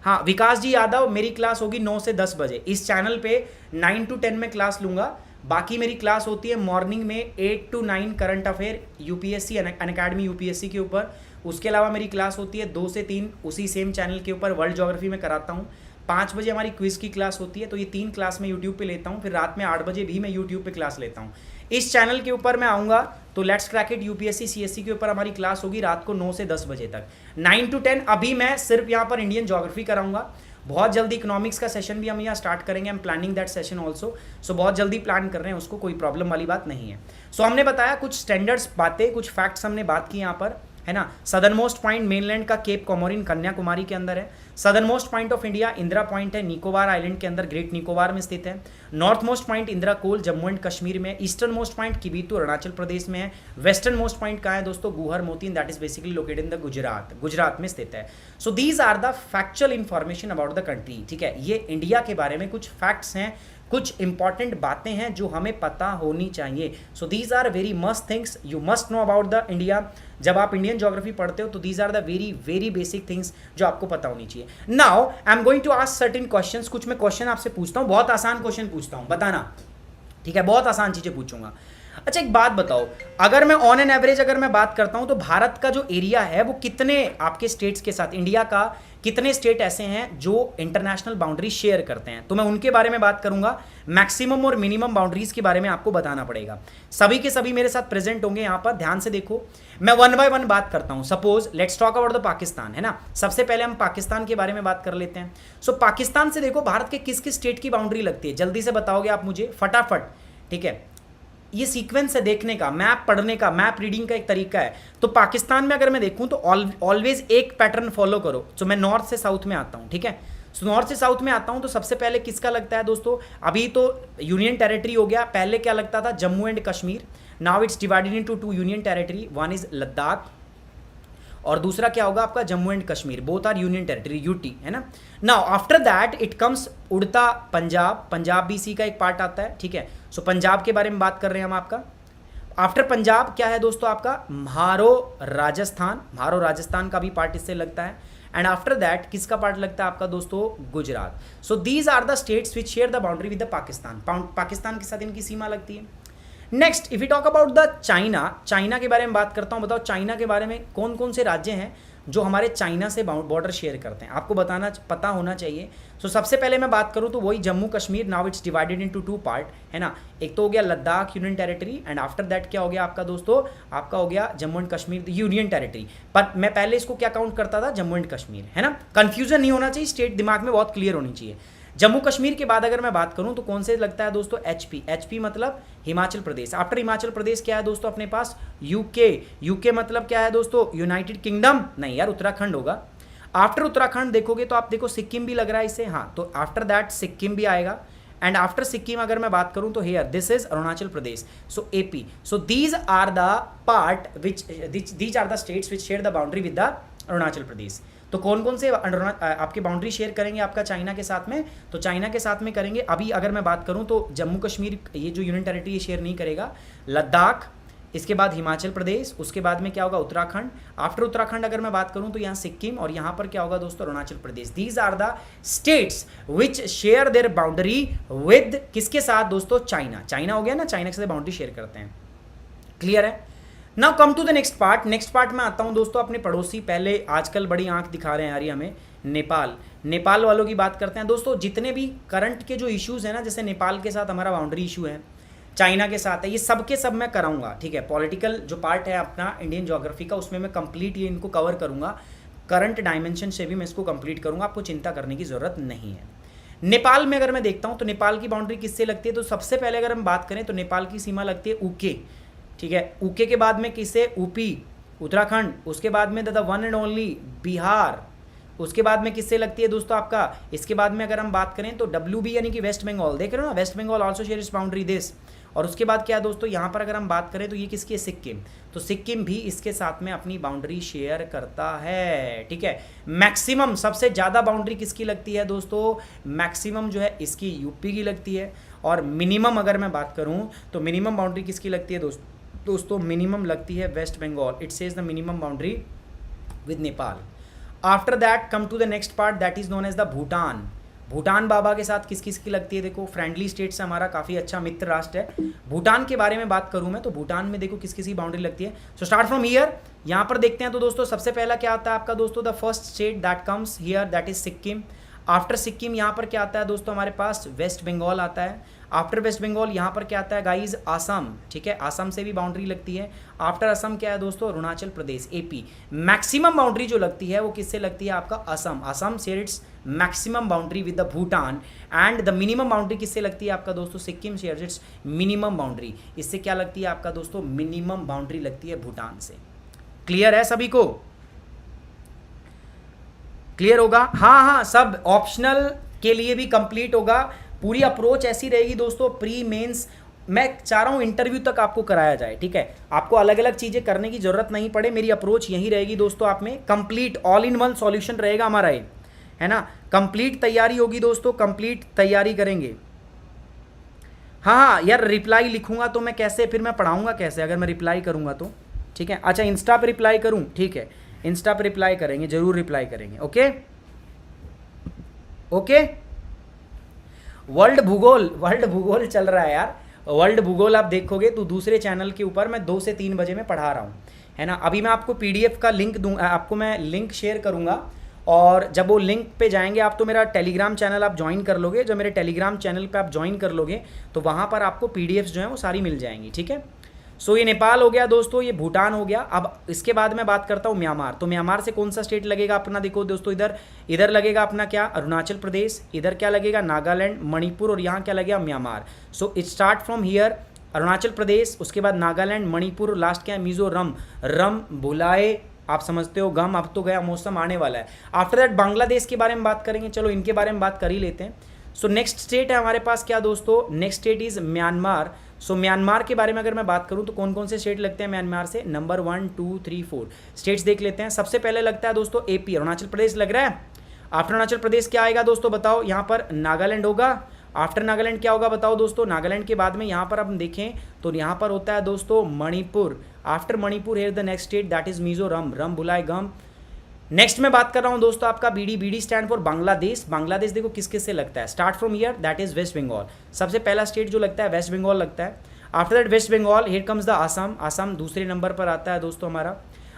हाँ विकास जी यादव, मेरी क्लास होगी 9 से 10 बजे इस चैनल पे। 9 to 10 में क्लास लूँगा, बाकी मेरी क्लास होती है मॉर्निंग में 8 to 9 current affair UPSC Unacademy UPSC के ऊपर। उसके अलावा मेरी क्लास होती है 2 से 3 उसी सेम चैनल के ऊपर वर्ल्ड ज्योग्राफी में कराता हूँ। 5 बजे हमारी क्विज़ की क्लास होती है, तो ये 3 क्लास मैं यूट्यूब पे लेता हूँ। फिर रात में 8 बजे भी मैं यूट्यूब पे क्लास लेता हूँ। इस चैनल के ऊपर मैं आऊँगा तो let's crack it UPSC CSC के ऊपर हमारी क्लास होगी रात को 9 से 10 बजे तक, 9 to 10। अभी मैं सिर्फ यहाँ पर इंडियन ज्योग्राफी कराऊंगा। बहुत जल्दी इकोनॉमिक्स का सेशन भी हम यहाँ स्टार्ट करेंगे, हम प्लानिंग दैट सेशन ऑल्सो। सो बहुत जल्दी प्लान कर रहे हैं उसको, कोई प्रॉब्लम वाली बात नहीं है। सो हमने बताया कुछ स्टैंडर्ड्स बातें, कुछ फैक्ट्स हमने बात की यहाँ पर, है ना। सदर्न मोस्ट पॉइंट मेनलैंड का केप कोमोरिन कन्याकुमारी के अंदर है। Southern most point of India Indira point है, निकोबार आइलैंड के अंदर, ग्रेट निकोबार में स्थित है। North most point Indira Col Jammu and Kashmir में। Eastern most point Kibithu Arunachal Pradesh में है। वेस्टर्न मोस्ट पॉइंट कहाँ है दोस्तों, Guhar Moti, that is basically located in the Gujarat, Gujarat में स्थित है। So these are the factual information about the country, ठीक है। ये इंडिया के बारे में कुछ फैक्ट्स हैं, कुछ इंपॉर्टेंट बातें हैं जो हमें पता होनी चाहिए। So these are very must things you must know about the India. जब आप इंडियन ज्योग्राफी पढ़ते हो तो these are the very very basic things जो आपको पता होनी चाहिए। Now I am going to ask certain questions. कुछ मैं क्वेश्चन आपसे पूछता हूँ, बहुत आसान क्वेश्चन पूछता हूँ, बताना, ठीक है। बहुत आसान चीजें पूछूंगा। अच्छा एक बात बताओ, अगर मैं ऑन एन एवरेज अगर मैं बात करता हूं तो भारत का जो एरिया है वो कितने आपके स्टेट्स के साथ, इंडिया का कितने स्टेट ऐसे हैं जो इंटरनेशनल बाउंड्री शेयर करते हैं, तो मैं उनके बारे में बात करूंगा। मैक्सिमम और मिनिमम बाउंड्रीज के बारे में आपको बताना पड़ेगा। सभी के सभी मेरे साथ प्रेजेंट होंगे यहाँ पर, ध्यान से देखो। मैं 1 by 1 बात करता हूँ। Suppose let's talk about the Pakistan, है ना। सबसे पहले हम पाकिस्तान के बारे में बात कर लेते हैं। सो पाकिस्तान से देखो भारत के किस किस स्टेट की बाउंड्री लगती है, जल्दी से बताओगे आप मुझे फटाफट, ठीक है। ये सीक्वेंस है देखने का, मैप पढ़ने का, मैप रीडिंग का एक तरीका है। तो पाकिस्तान में अगर मैं देखूं तो ऑलवेज एक पैटर्न फॉलो करो। सो मैं नॉर्थ से साउथ में आता हूं, ठीक है। सो नॉर्थ से साउथ में आता हूं तो सबसे पहले किसका लगता है दोस्तों, अभी तो यूनियन टेरिटरी हो गया, पहले क्या लगता था, Jammu and Kashmir. Now it's divided into 2 union territory, one is Ladakh और दूसरा क्या होगा आपका Jammu and Kashmir, both are union territory, UT, है ना। Now after that it comes Udta Punjab, Punjab भी इसी का एक पार्ट आता है, ठीक है। सो पंजाब के बारे में बात कर रहे हैं हम आपका। आफ्टर पंजाब क्या है दोस्तों आपका म्हारो राजस्थान, म्हारो राजस्थान का भी पार्ट इससे लगता है। एंड आफ्टर दैट किसका पार्ट लगता है आपका दोस्तों Gujarat. So these are the states which share the boundary with the Pakistan, Pakistan के साथ इनकी सीमा लगती है। Next if you talk about the China, China के बारे में बात करता हूं। बताओ चाइना के बारे में कौन कौन से राज्य हैं जो हमारे चाइना से बॉर्डर शेयर करते हैं, आपको बताना पता होना चाहिए। सो सबसे पहले मैं बात करूं तो वही Jammu Kashmir, now it's divided into 2 part, है ना। एक तो हो गया Ladakh union territory and after that क्या हो गया आपका दोस्तों, आपका हो गया Jammu and Kashmir union territory. पर मैं पहले इसको क्या काउंट करता था, जम्मू एंड कश्मीर, है ना। कंफ्यूजन नहीं होना चाहिए, स्टेट दिमाग में बहुत क्लियर होनी चाहिए। जम्मू कश्मीर के बाद अगर मैं बात करूं तो कौन से लगता है दोस्तों एचपी, एचपी मतलब हिमाचल प्रदेश। आफ्टर हिमाचल प्रदेश क्या है दोस्तों अपने पास यूके, यूके मतलब क्या है दोस्तों यूनाइटेड किंगडम, नहीं यार उत्तराखंड होगा। आफ्टर उत्तराखंड देखोगे तो आप देखो सिक्किम भी लग रहा है इससे, हाँ, तो आफ्टर दैट सिक्किम भी आएगा। एंड आफ्टर सिक्किम अगर मैं बात करूं तो here this is Arunachal Pradesh, so AP. So these are the part which these are the states which share the boundary with the Arunachal Pradesh. तो कौन कौन से आपके बाउंड्री शेयर करेंगे आपका चाइना के साथ में, तो चाइना के साथ में करेंगे। अभी अगर मैं बात करूं तो जम्मू कश्मीर ये जो यूनियन टेरिटरी ये शेयर नहीं करेगा, लद्दाख, इसके बाद हिमाचल प्रदेश, उसके बाद में क्या होगा उत्तराखंड। आफ्टर उत्तराखंड अगर मैं बात करूं तो यहाँ सिक्किम और यहाँ पर क्या होगा दोस्तों Arunachal Pradesh. These are the states which share their boundary with किसके साथ दोस्तों, चाइना। चाइना हो गया ना, चाइना के साथ बाउंड्री शेयर करते हैं, क्लियर है। Now come to the next part. Next part में आता हूं दोस्तों अपने पड़ोसी, पहले आजकल बड़ी आंख दिखा रहे हैं यार ये हमें, नेपाल। नेपाल वालों की बात करते हैं दोस्तों। जितने भी करंट के जो इश्यूज हैं ना, जैसे नेपाल के साथ हमारा बाउंड्री इशू है, चाइना के साथ है, ये सब के सब मैं कराऊंगा, ठीक है। पॉलिटिकल जो पार्ट है अपना इंडियन ज्योग्राफी का, उसमें मैं कंप्लीट ये इनको कवर करूंगा, करंट डायमेंशन से भी मैं इसको कंप्लीट करूंगा, आपको चिंता करने की जरूरत नहीं है। नेपाल में अगर मैं देखता हूँ तो नेपाल की बाउंड्री किससे लगती है, तो सबसे पहले अगर हम बात करें तो नेपाल की सीमा लगती है ऊके, ठीक है। ऊके के बाद में किससे, ऊपी उत्तराखंड, उसके बाद में the one and only Bihar, उसके बाद में किससे लगती है दोस्तों आपका, इसके बाद में अगर हम बात करें तो WB यानी कि वेस्ट बंगाल, देख रहे हो ना, वेस्ट बंगाल आल्सो शेयर इस बाउंड्री दिस। और उसके बाद क्या है दोस्तों यहाँ पर अगर हम बात करें तो ये किसकी है, सिक्किम, तो सिक्किम भी इसके साथ में अपनी बाउंड्री शेयर करता है, ठीक है। मैक्सिमम सबसे ज़्यादा बाउंड्री किसकी लगती है दोस्तों, मैक्सिमम जो है इसकी यूपी की लगती है। और मिनिमम अगर मैं बात करूँ तो मिनिमम बाउंड्री किसकी लगती है दोस्तों मिनिमम लगती है west Bengal, it says the minimum boundary with Nepal. After that come to the next part that is known as the Bhutan. Bhutan बाबा के साथ किस किस की लगती है, देखो फ्रेंडली स्टेट से हमारा काफ़ी अच्छा मित्र राष्ट्र है। भूटान के बारे में बात करूं मैं तो भूटान में देखो किस किस की बाउंड्री लगती है। सो स्टार्ट फ्रॉम हियर, यहाँ पर देखते हैं तो दोस्तों सबसे पहला क्या आता है आपका दोस्तों, the first state that comes here that is Sikkim. After Sikkim यहाँ पर क्या आता है दोस्तों हमारे पास वेस्ट बंगाल आता है। आफ्टर वेस्ट बंगाल यहाँ पर क्या आता है गाइज, आसाम, ठीक है, आसाम से भी बाउंड्री लगती है। आफ्टर असम क्या है दोस्तों, अरुणाचल प्रदेश, एपी। मैक्सिमम बाउंड्री जो लगती है वो किससे लगती है आपका, Assam, Assam share its maximum boundary with the Bhutan. And the minimum boundary किससे लगती है आपका दोस्तों, Sikkim share its minimum boundary, इससे क्या लगती है आपका दोस्तों, मिनिमम बाउंड्री लगती है भूटान से। क्लियर है सभी को, क्लियर होगा, हाँ हाँ, सब ऑप्शनल के लिए भी कंप्लीट होगा। पूरी अप्रोच ऐसी रहेगी दोस्तों, प्री मेंस मैं चाह रहा हूँ इंटरव्यू तक आपको कराया जाए, ठीक है। आपको अलग अलग चीज़ें करने की जरूरत नहीं पड़े, मेरी अप्रोच यही रहेगी दोस्तों, आप में complete all in one solution रहेगा हमारा ये, है ना। कंप्लीट तैयारी होगी दोस्तों, कंप्लीट तैयारी करेंगे। हाँ हाँ यार, रिप्लाई लिखूंगा तो मैं कैसे, फिर मैं पढ़ाऊंगा कैसे अगर मैं रिप्लाई करूंगा तो, ठीक है। अच्छा इंस्टा पे रिप्लाई करूं, ठीक है, इंस्टा पे रिप्लाई करेंगे, जरूर रिप्लाई करेंगे, ओके ओके। वर्ल्ड भूगोल चल रहा है यार, वर्ल्ड भूगोल आप देखोगे तो दूसरे चैनल के ऊपर मैं 2 से 3 बजे में पढ़ा रहा हूँ, है ना। अभी मैं आपको PDF का लिंक दूंगा, आपको मैं लिंक शेयर करूँगा, और जब वो लिंक पे जाएंगे आप तो मेरा टेलीग्राम चैनल आप ज्वाइन कर लोगे। जब मेरे टेलीग्राम चैनल पे आप ज्वाइन कर लोगे तो वहाँ पर आपको PDFs जो हैं वो सारी मिल जाएंगी, ठीक है। सो ये नेपाल हो गया दोस्तों, ये भूटान हो गया। अब इसके बाद मैं बात करता हूँ म्यांमार। तो म्यांमार से कौन सा स्टेट लगेगा अपना, देखो दोस्तों इधर लगेगा अपना क्या, अरुणाचल प्रदेश, इधर क्या लगेगा नागालैंड, मणिपुर, और यहाँ क्या लगेगा Myanmar. So it start from here, Arunachal Pradesh, उसके बाद नागालैंड, मणिपुर, लास्ट क्या है मिजोरम, रम भुलाए, आप समझते हो गम, अब तो गया मौसम आने वाला है। आफ्टर दैट बांग्लादेश के बारे में बात करेंगे, चलो इनके बारे में बात कर ही लेते हैं। सो नेक्स्ट स्टेट है हमारे पास क्या दोस्तों, next state is Myanmar. So Myanmar के बारे में अगर मैं बात करूं तो कौन कौन से स्टेट लगते हैं म्यांमार से, नंबर 1 2 3 4 स्टेट्स देख लेते हैं। सबसे पहले लगता है दोस्तों एपी, अरुणाचल प्रदेश लग रहा है। आफ्टर अरुणाचल प्रदेश क्या आएगा दोस्तों बताओ, यहाँ पर नागालैंड होगा। आफ्टर नागालैंड क्या होगा बताओ दोस्तों, नागालैंड के बाद में यहाँ पर हम देखें तो यहाँ पर होता है दोस्तों Manipur. After Manipur here the next state that is Mizoram, rum भुलाए गम। नेक्स्ट मैं बात कर रहा हूँ दोस्तों आपका BD, BD stand for Bangladesh. Bangladesh देखो किस किस से लगता है, start from here that is West Bengal. सबसे पहला स्टेट जो लगता है वेस्ट बंगाल लगता है। After that West Bengal here comes the Assam, Assam दूसरे नंबर पर आता है दोस्तों हमारा।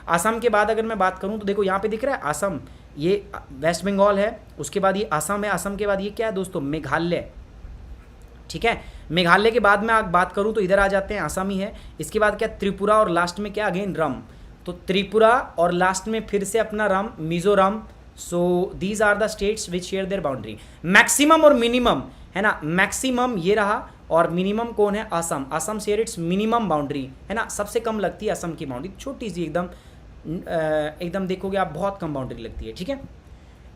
आसाम के बाद अगर मैं बात करूँ तो देखो यहाँ पे दिख रहा है आसाम, ये वेस्ट बंगाल है, उसके बाद ये आसाम है, आसाम के बाद ये क्या है दोस्तों मेघालय, ठीक है। मेघालय के बाद मैं बात करूँ तो इधर आ जाते हैं आसाम ही है। इसके बाद क्या त्रिपुरा और लास्ट में क्या अगेन रम, तो त्रिपुरा और लास्ट में फिर से अपना rum Mizoram. So these are the states which share their boundary. Maximum और मिनिमम है ना, मैक्सिमम ये रहा और मिनिमम कौन है Assam, Assam share its minimum boundary है ना, सबसे कम लगती है असम की बाउंड्री, छोटी सी एकदम एकदम देखोगे आप बहुत कम बाउंड्री लगती है, ठीक है।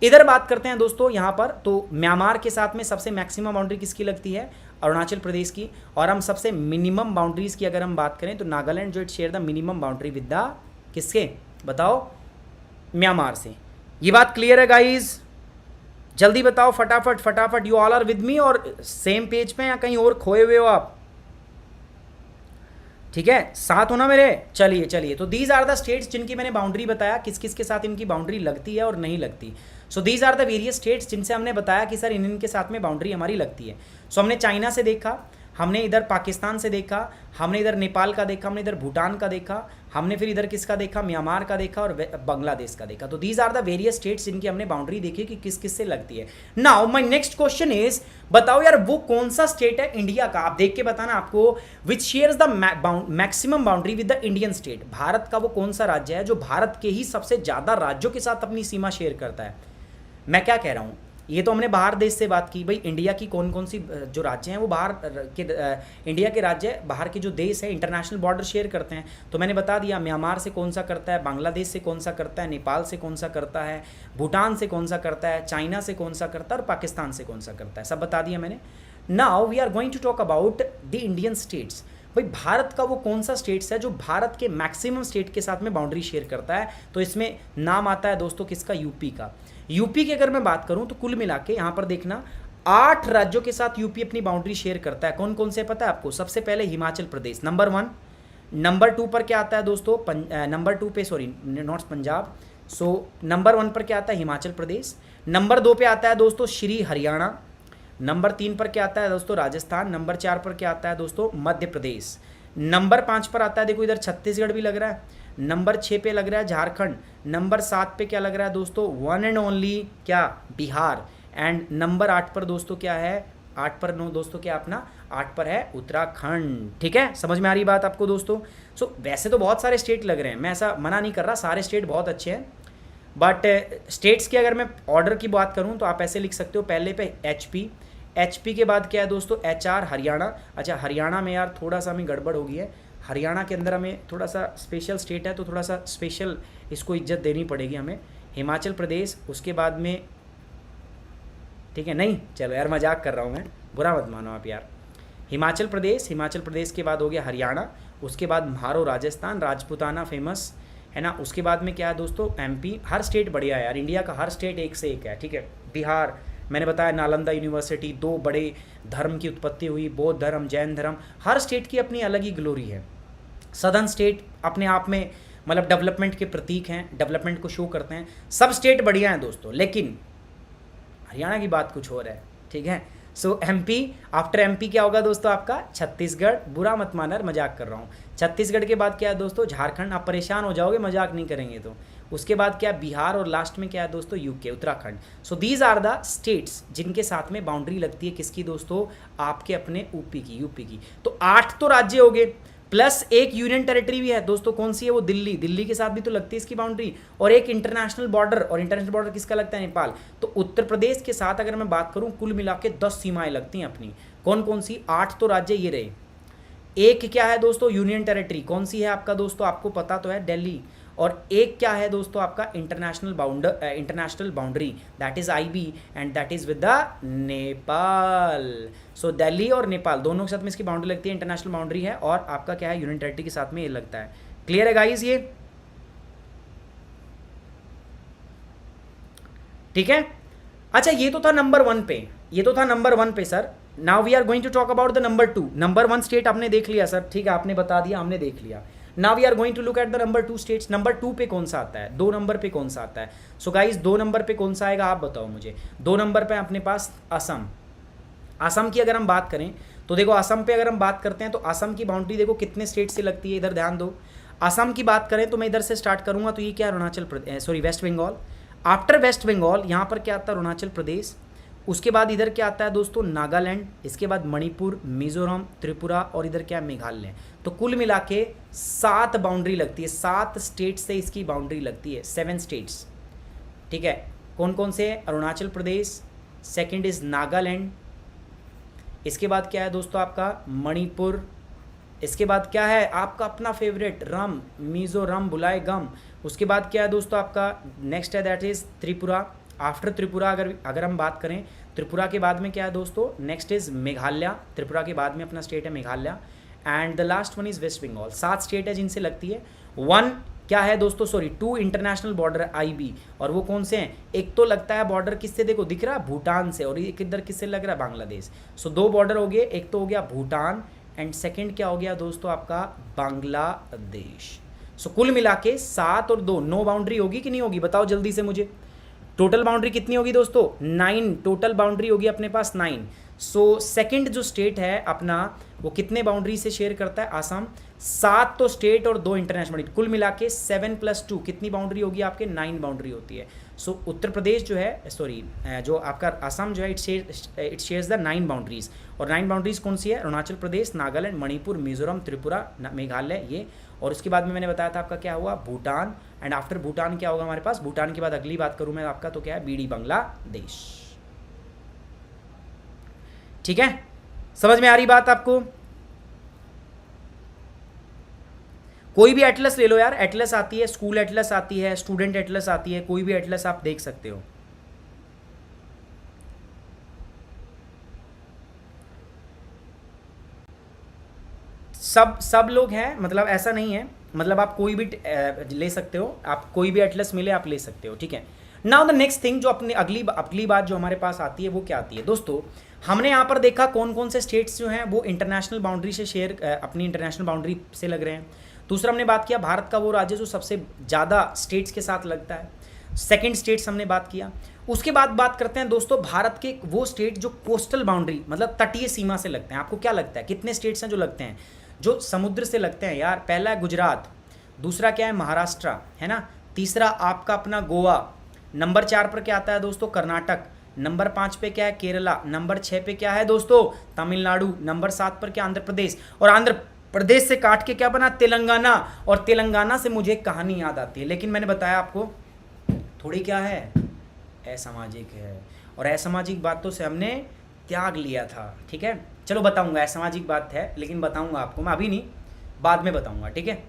इधर बात करते हैं दोस्तों यहाँ पर, तो म्यांमार के साथ में सबसे मैक्सिमम बाउंड्री किसकी लगती है, अरुणाचल प्रदेश की। और हम सबसे मिनिमम बाउंड्रीज की अगर हम बात करें तो नागालैंड जो it share the minimum boundary with the किसके बताओ, म्यांमार से। ये बात क्लियर है गाइज, जल्दी बताओ फटाफट फटाफट, you all are with me और सेम पेज पे या कहीं और खोए हुए हो आप, ठीक है, साथ होना मेरे। चलिए चलिए, तो दीज आर द स्टेट्स जिनकी मैंने बाउंड्री बताया, किस किस के साथ इनकी बाउंड्री लगती है और नहीं लगती। So these are the various states जिनसे हमने बताया कि सर इनके साथ में बाउंड्री हमारी लगती है। सो हमने चाइना से देखा, हमने इधर पाकिस्तान से देखा, हमने इधर नेपाल का देखा, हमने इधर भूटान का देखा, हमने फिर इधर किसका देखा, म्यांमार का देखा और बांग्लादेश का देखा। तो these are the various states जिनकी हमने बाउंड्री देखी कि किस किस से लगती है। Now my next question is, बताओ यार वो कौन सा स्टेट है इंडिया का, आप देख के बताना आपको, which shares the maximum boundary with the Indian state. Bharat का वो कौन सा राज्य है जो भारत के ही सबसे ज्यादा राज्यों के साथ अपनी सीमा शेयर करता है। मैं क्या कह रहा हूँ, ये तो हमने बाहर देश से बात की, भाई इंडिया की कौन कौन सी जो राज्य हैं वो बाहर के इंडिया के राज्य बाहर के जो देश हैं इंटरनेशनल बॉर्डर शेयर करते हैं। तो मैंने बता दिया म्यांमार से कौन सा करता है, बांग्लादेश से कौन सा करता है, नेपाल से कौन सा करता है, भूटान से कौन सा करता है, चाइना से कौन सा करता है और पाकिस्तान से कौन सा करता है, सब बता दिया मैंने। Now we are going to talk about the Indian states. भाई भारत का वो कौन सा स्टेट्स है जो भारत के मैक्सिमम स्टेट के साथ में बाउंड्री शेयर करता है। तो इसमें नाम आता है दोस्तों किसका, यूपी का। यूपी की अगर मैं बात करूं तो कुल मिला के यहाँ पर देखना 8 राज्यों के साथ यूपी अपनी बाउंड्री शेयर करता है। कौन कौन से पता है आपको, सबसे पहले हिमाचल प्रदेश नंबर 1, नंबर 2 पर क्या आता है दोस्तों, नंबर 2 पे sorry not Punjab, so number 1 पर क्या आता है हिमाचल प्रदेश, नंबर 2 पे आता है दोस्तों श्री हरियाणा, नंबर 3 पर क्या आता है दोस्तों राजस्थान, नंबर 4 पर क्या आता है दोस्तों मध्य प्रदेश, नंबर 5 पर आता है देखो इधर छत्तीसगढ़ भी लग रहा है, नंबर 6 पे लग रहा है झारखंड, नंबर 7 पे क्या लग रहा है दोस्तों वन एंड ओनली क्या बिहार, एंड नंबर 8 पर दोस्तों क्या है, 8 पर नो दोस्तों क्या अपना 8 पर है उत्तराखंड। ठीक है, समझ में आ रही बात आपको दोस्तों। सो वैसे तो बहुत सारे स्टेट लग रहे हैं, मैं ऐसा मना नहीं कर रहा, सारे स्टेट बहुत अच्छे हैं, बट स्टेट्स की अगर मैं ऑर्डर की बात करूं तो आप ऐसे लिख सकते हो, पहले पे एचपी के बाद क्या है दोस्तों एचआर हरियाणा। अच्छा हरियाणा में यार थोड़ा सा हमें गड़बड़ हो गई है, हरियाणा के अंदर हमें थोड़ा सा स्पेशल स्टेट है तो थोड़ा सा स्पेशल इसको इज्जत देनी पड़ेगी हमें। हिमाचल प्रदेश, उसके बाद में ठीक है, नहीं चलो यार मजाक कर रहा हूँ मैं, बुरा मत मानो आप यार। हिमाचल प्रदेश के बाद हो गया हरियाणा, उसके बाद म्हारो राजस्थान, राजपूताना फेमस है ना, उसके बाद में क्या है दोस्तों एमपी। हर स्टेट बढ़िया है यार, इंडिया का हर स्टेट एक से एक है। ठीक है, बिहार मैंने बताया नालंदा यूनिवर्सिटी, 2 बड़े धर्म की उत्पत्ति हुई, बौद्ध धर्म जैन धर्म, हर स्टेट की अपनी अलग ही ग्लोरी है। सदर्न स्टेट अपने आप में मतलब डेवलपमेंट के प्रतीक हैं, डेवलपमेंट को शो करते हैं, सब स्टेट बढ़िया हैं दोस्तों, लेकिन हरियाणा की बात कुछ और है। ठीक है, सो एमपी, आफ्टर एमपी क्या होगा दोस्तों आपका छत्तीसगढ़, बुरा मत माना मजाक कर रहा हूँ। छत्तीसगढ़ के बाद क्या है दोस्तों झारखंड, आप परेशान हो जाओगे मजाक नहीं करेंगे तो। उसके बाद क्या बिहार और लास्ट में क्या है दोस्तों UK Uttarakhand. So these are the states जिनके साथ में बाउंड्री लगती है किसकी दोस्तों, आपके अपने यूपी की। तो 8 तो राज्य हो गए, प्लस एक यूनियन टेरिटरी भी है दोस्तों, कौन सी है वो दिल्ली के साथ भी तो लगती है इसकी बाउंड्री, और एक इंटरनेशनल बॉर्डर, और इंटरनेशनल बॉर्डर किसका लगता है नेपाल। तो उत्तर प्रदेश के साथ अगर मैं बात करूं कुल मिला के 10 सीमाएं लगती हैं अपनी। कौन कौन सी, 8 तो राज्य ये रहे। एक क्या है दोस्तों यूनियन टेरिटरी, कौन सी है आपका दोस्तों, आपको पता तो है दिल्ली, और एक क्या है दोस्तों आपका international boundary, that is IB and that is with the Nepal. So Delhi और नेपाल दोनों के साथ में इसकी बाउंड्री लगती है, इंटरनेशनल बाउंड्री है, और आपका क्या है यूनियन टेरिटरी के साथ में ये लगता है। क्लियर है गाइज ये? ठीक है। अच्छा ये तो था नंबर 1 पे, ये तो था नंबर 1 पे sir. Now we are going to talk about the number 2। Number 1 state आपने देख लिया सर, ठीक है, आपने बता दिया, हमने देख लिया। Now we are going to look at the number 2 states. Number 2 पे कौन सा आता है, 2 नंबर पे कौन सा आता है? सो गाइज 2 नंबर पे कौन सा आएगा आप बताओ मुझे। 2 नंबर पे अपने पास असम। असम की अगर हम बात करें तो देखो, असम पे अगर हम बात करते हैं तो असम की बाउंड्री देखो कितने स्टेट से लगती है, इधर ध्यान दो। असम की बात करें तो मैं इधर से स्टार्ट करूंगा, तो ये क्या, Arunachal Pradesh, sorry west Bengal. After west Bengal यहाँ पर क्या आता है, अरुणाचल प्रदेश। उसके बाद इधर क्या आता है दोस्तों, नागालैंड। इसके बाद मणिपुर, मिजोरम, त्रिपुरा, और इधर क्या है, मेघालय। तो कुल मिला के 7 बाउंड्री लगती है, 7 स्टेट से इसकी बाउंड्री लगती है, 7 स्टेट्स। ठीक है, कौन कौन से? अरुणाचल प्रदेश, सेकंड इज नागालैंड, इसके बाद क्या है दोस्तों आपका मणिपुर, इसके बाद क्या है आपका अपना फेवरेट रम, मिजोरम बुलाए गम। उसके बाद क्या है दोस्तों आपका नेक्स्ट है that is Tripura. After Tripura अगर हम बात करें, त्रिपुरा के बाद में क्या है दोस्तों, नेक्स्ट इज मेघालय। त्रिपुरा के बाद में अपना स्टेट है Meghalaya, and the last one is West Bengal. 7 state है जिनसे लगती है। 1 क्या है दोस्तों, सॉरी 2 इंटरनेशनल बॉर्डर IB, और वो कौन से हैं? एक तो लगता है बॉर्डर किससे, देखो दिख रहा है, भूटान से, और एक इधर किससे लग रहा है, बांग्लादेश। सो 2 बॉर्डर हो गए, एक तो हो गया भूटान एंड सेकंड क्या हो गया दोस्तों आपका बांग्लादेश। सो कुल मिला के 7 और 2 9 बाउंड्री होगी कि नहीं होगी, बताओ जल्दी से मुझे। टोटल बाउंड्री कितनी होगी दोस्तों, 9 टोटल बाउंड्री होगी अपने पास 9। सो सेकंड जो स्टेट है अपना, वो कितने बाउंड्री से शेयर करता है, आसाम। 7 तो स्टेट और 2 इंटरनेशनल, कुल मिला के 7 + 2 कितनी बाउंड्री होगी आपके, 9 बाउंड्री होती है। सो उत्तर प्रदेश जो है, सॉरी जो आपका आसाम जो है, इट शेयर्स द 9 बाउंड्रीज। और 9 बाउंड्रीज कौन सी है, अरुणाचल प्रदेश, नागालैंड, मणिपुर, मिजोरम, त्रिपुरा, मेघालय, ये। और उसके बाद में मैंने बताया था आपका क्या हुआ, भूटान, एंड आफ्टर भूटान क्या होगा हमारे पास, भूटान के बाद अगली बात करूं मैं आपका तो क्या है, BD बांग्लादेश। ठीक है, समझ में आ रही बात आपको? कोई भी एटलस ले लो यार, एटलस आती है, स्कूल एटलस आती है, स्टूडेंट एटलस आती है, कोई भी एटलस आप देख सकते हो। सब लोग हैं, मतलब ऐसा नहीं है, मतलब आप कोई भी ले सकते हो, आप कोई भी एटलस मिले आप ले सकते हो। ठीक है, नाउ द नेक्स्ट थिंग जो अपनी अगली बात जो हमारे पास आती है वो क्या आती है दोस्तों, हमने यहाँ पर देखा कौन कौन से स्टेट्स जो हैं वो इंटरनेशनल बाउंड्री से शेयर, अपनी इंटरनेशनल बाउंड्री से लग रहे हैं। दूसरा हमने बात किया भारत का वो राज्य जो सबसे ज़्यादा स्टेट्स के साथ लगता है, सेकंड स्टेट्स हमने बात किया। उसके बाद बात करते हैं दोस्तों भारत के वो स्टेट जो कोस्टल बाउंड्री, मतलब तटीय सीमा से लगते हैं। आपको क्या लगता है कितने स्टेट्स हैं जो लगते हैं, जो समुद्र से लगते हैं यार? पहला है गुजरात, दूसरा क्या है महाराष्ट्र, है ना, तीसरा आपका अपना गोवा, नंबर 4 पर क्या आता है दोस्तों, कर्नाटक, नंबर 5 पे क्या है, केरला, नंबर 6 पे क्या है दोस्तों, तमिलनाडु, नंबर 7 पर क्या, आंध्र प्रदेश, और आंध्र प्रदेश से काट के क्या बना, तेलंगाना। और तेलंगाना से मुझे एक कहानी याद आती है, लेकिन मैंने बताया आपको थोड़ी क्या है, असामाजिक है, और असामाजिक बातों से हमने त्याग लिया था। ठीक है, चलो बताऊंगा, असामाजिक बात है लेकिन बताऊंगा आपको मैं, अभी नहीं, बाद में बताऊंगा। ठीक है,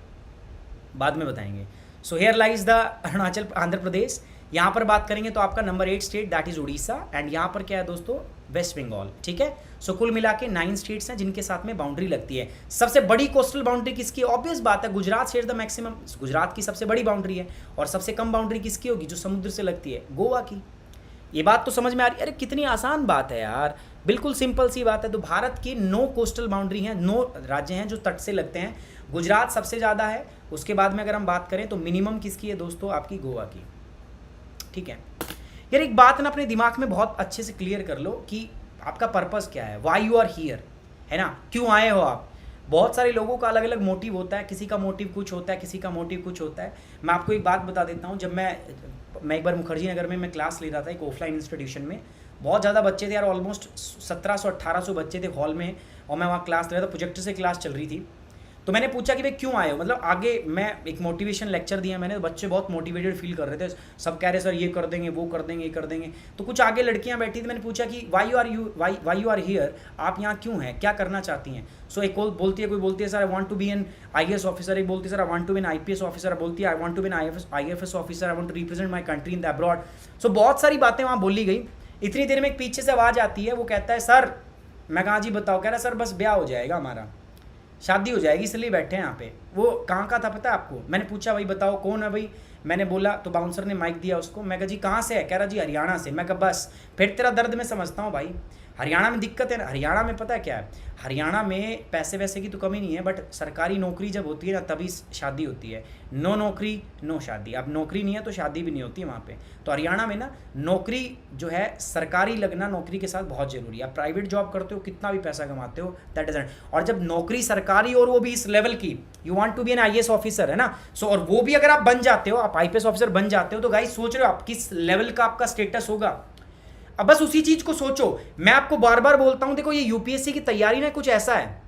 बाद में बताएंगे। So here lies the Arunachal, Andhra Pradesh. यहाँ पर बात करेंगे तो आपका number 8 state that is Orissa, and यहाँ पर क्या है दोस्तों, वेस्ट बंगाल। ठीक है, सो कुल मिला के 9 स्टेट्स हैं जिनके साथ में बाउंड्री लगती है। सबसे बड़ी कोस्टल बाउंड्री किसकी, ऑब्वियस बात है Gujarat share the maximum, Gujarat की सबसे बड़ी बाउंड्री है। और सबसे कम बाउंड्री किसकी होगी, जो समुद्र से लगती है, गोवा की। ये बात तो समझ में आ रही है? अरे कितनी आसान बात है यार, बिल्कुल सिंपल सी बात है। तो भारत की 9 कोस्टल बाउंड्री हैं, 9 राज्य हैं जो तट से लगते हैं। गुजरात सबसे ज़्यादा है, उसके बाद में अगर हम बात करें तो मिनिमम किसकी है दोस्तों, आपकी गोवा की। ठीक है यार, एक बात ना अपने दिमाग में बहुत अच्छे से क्लियर कर लो कि आपका पर्पस क्या है, वाई यू आर हियर, है ना, क्यों आए हो आप। बहुत सारे लोगों का अलग अलग मोटिव होता है, किसी का मोटिव कुछ होता है, किसी का मोटिव कुछ होता है। मैं आपको एक बात बता देता हूँ, जब मैं एक बार मुखर्जी नगर में मैं क्लास ले रहा था एक ऑफलाइन इंस्टीट्यूशन में, बहुत ज़्यादा बच्चे थे यार, ऑलमोस्ट 1700-1800 बच्चे थे हॉल में, और मैं वहाँ क्लास ले रहा था, प्रोजेक्टर से क्लास चल रही थी। तो मैंने पूछा कि भाई क्यों आए हो, मतलब आगे मैं एक मोटिवेशन लेक्चर दिया मैंने, तो बच्चे बहुत मोटिवेटेड फील कर रहे थे, सब कह रहे सर ये कर देंगे, वो कर देंगे, ये कर देंगे। तो कुछ आगे लड़कियां बैठी थी, मैंने पूछा कि वाई यू आर हियर, आप यहाँ क्यों हैं, क्या करना चाहती हैं। सो एक बोलती है, कोई बोलती है sir I want to be an IAS officer, एक बोलती है sir I want to be an IPS officer, बोलती है I want to be an IFS officer, I want to represent my country in the abroad. So बहुत सारी बातें वहाँ बोली गई। इतनी देर में एक पीछे से आवाज़ आती है, वो कहता है सर, मैं कहा जी बताओ, कह रहा सर बस ब्याह हो जाएगा हमारा, शादी हो जाएगी, इसलिए बैठे हैं यहाँ पे। वो कहाँ का था पता है आपको, मैंने पूछा भाई बताओ कौन है भाई, मैंने बोला तो बाउंसर ने माइक दिया उसको, मैं कहा जी कहाँ से है, कह रहा जी हरियाणा से। मैं कहा बस फिर तेरा दर्द मैं समझता हूँ भाई, हरियाणा में दिक्कत है ना, हरियाणा में पता है क्या है, हरियाणा में पैसे वैसे की तो कमी नहीं है, बट सरकारी नौकरी जब होती है ना तभी शादी होती है, नो नौकरी नो शादी। अब नौकरी नहीं है तो शादी भी नहीं होती वहाँ पे। तो हरियाणा में ना नौकरी जो है सरकारी लगना नौकरी के साथ बहुत ज़रूरी है। आप प्राइवेट जॉब करते हो कितना भी पैसा कमाते हो दैट डजंट, और जब नौकरी सरकारी और वो भी इस लेवल की, you want to be an IAS officer है ना, सो और वो भी अगर आप बन जाते हो, आप IPS ऑफिसर बन जाते हो, तो गाइस सोच रहे हो आप किस लेवल का आपका स्टेटस होगा। अब बस उसी चीज को सोचो। मैं आपको बार बार बोलता हूं, देखो ये UPSC की तैयारी ना कुछ ऐसा है,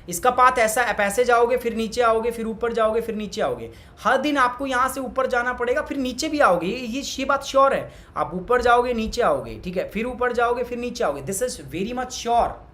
इसका पाथ ऐसा है, पैसे जाओगे फिर नीचे आओगे, फिर ऊपर जाओगे फिर नीचे आओगे, हर दिन आपको यहां से ऊपर जाना पड़ेगा, फिर नीचे भी आओगे, ये बात श्योर है। आप ऊपर जाओगे नीचे आओगे, ठीक है, फिर ऊपर जाओगे फिर नीचे आओगे, this is very much sure.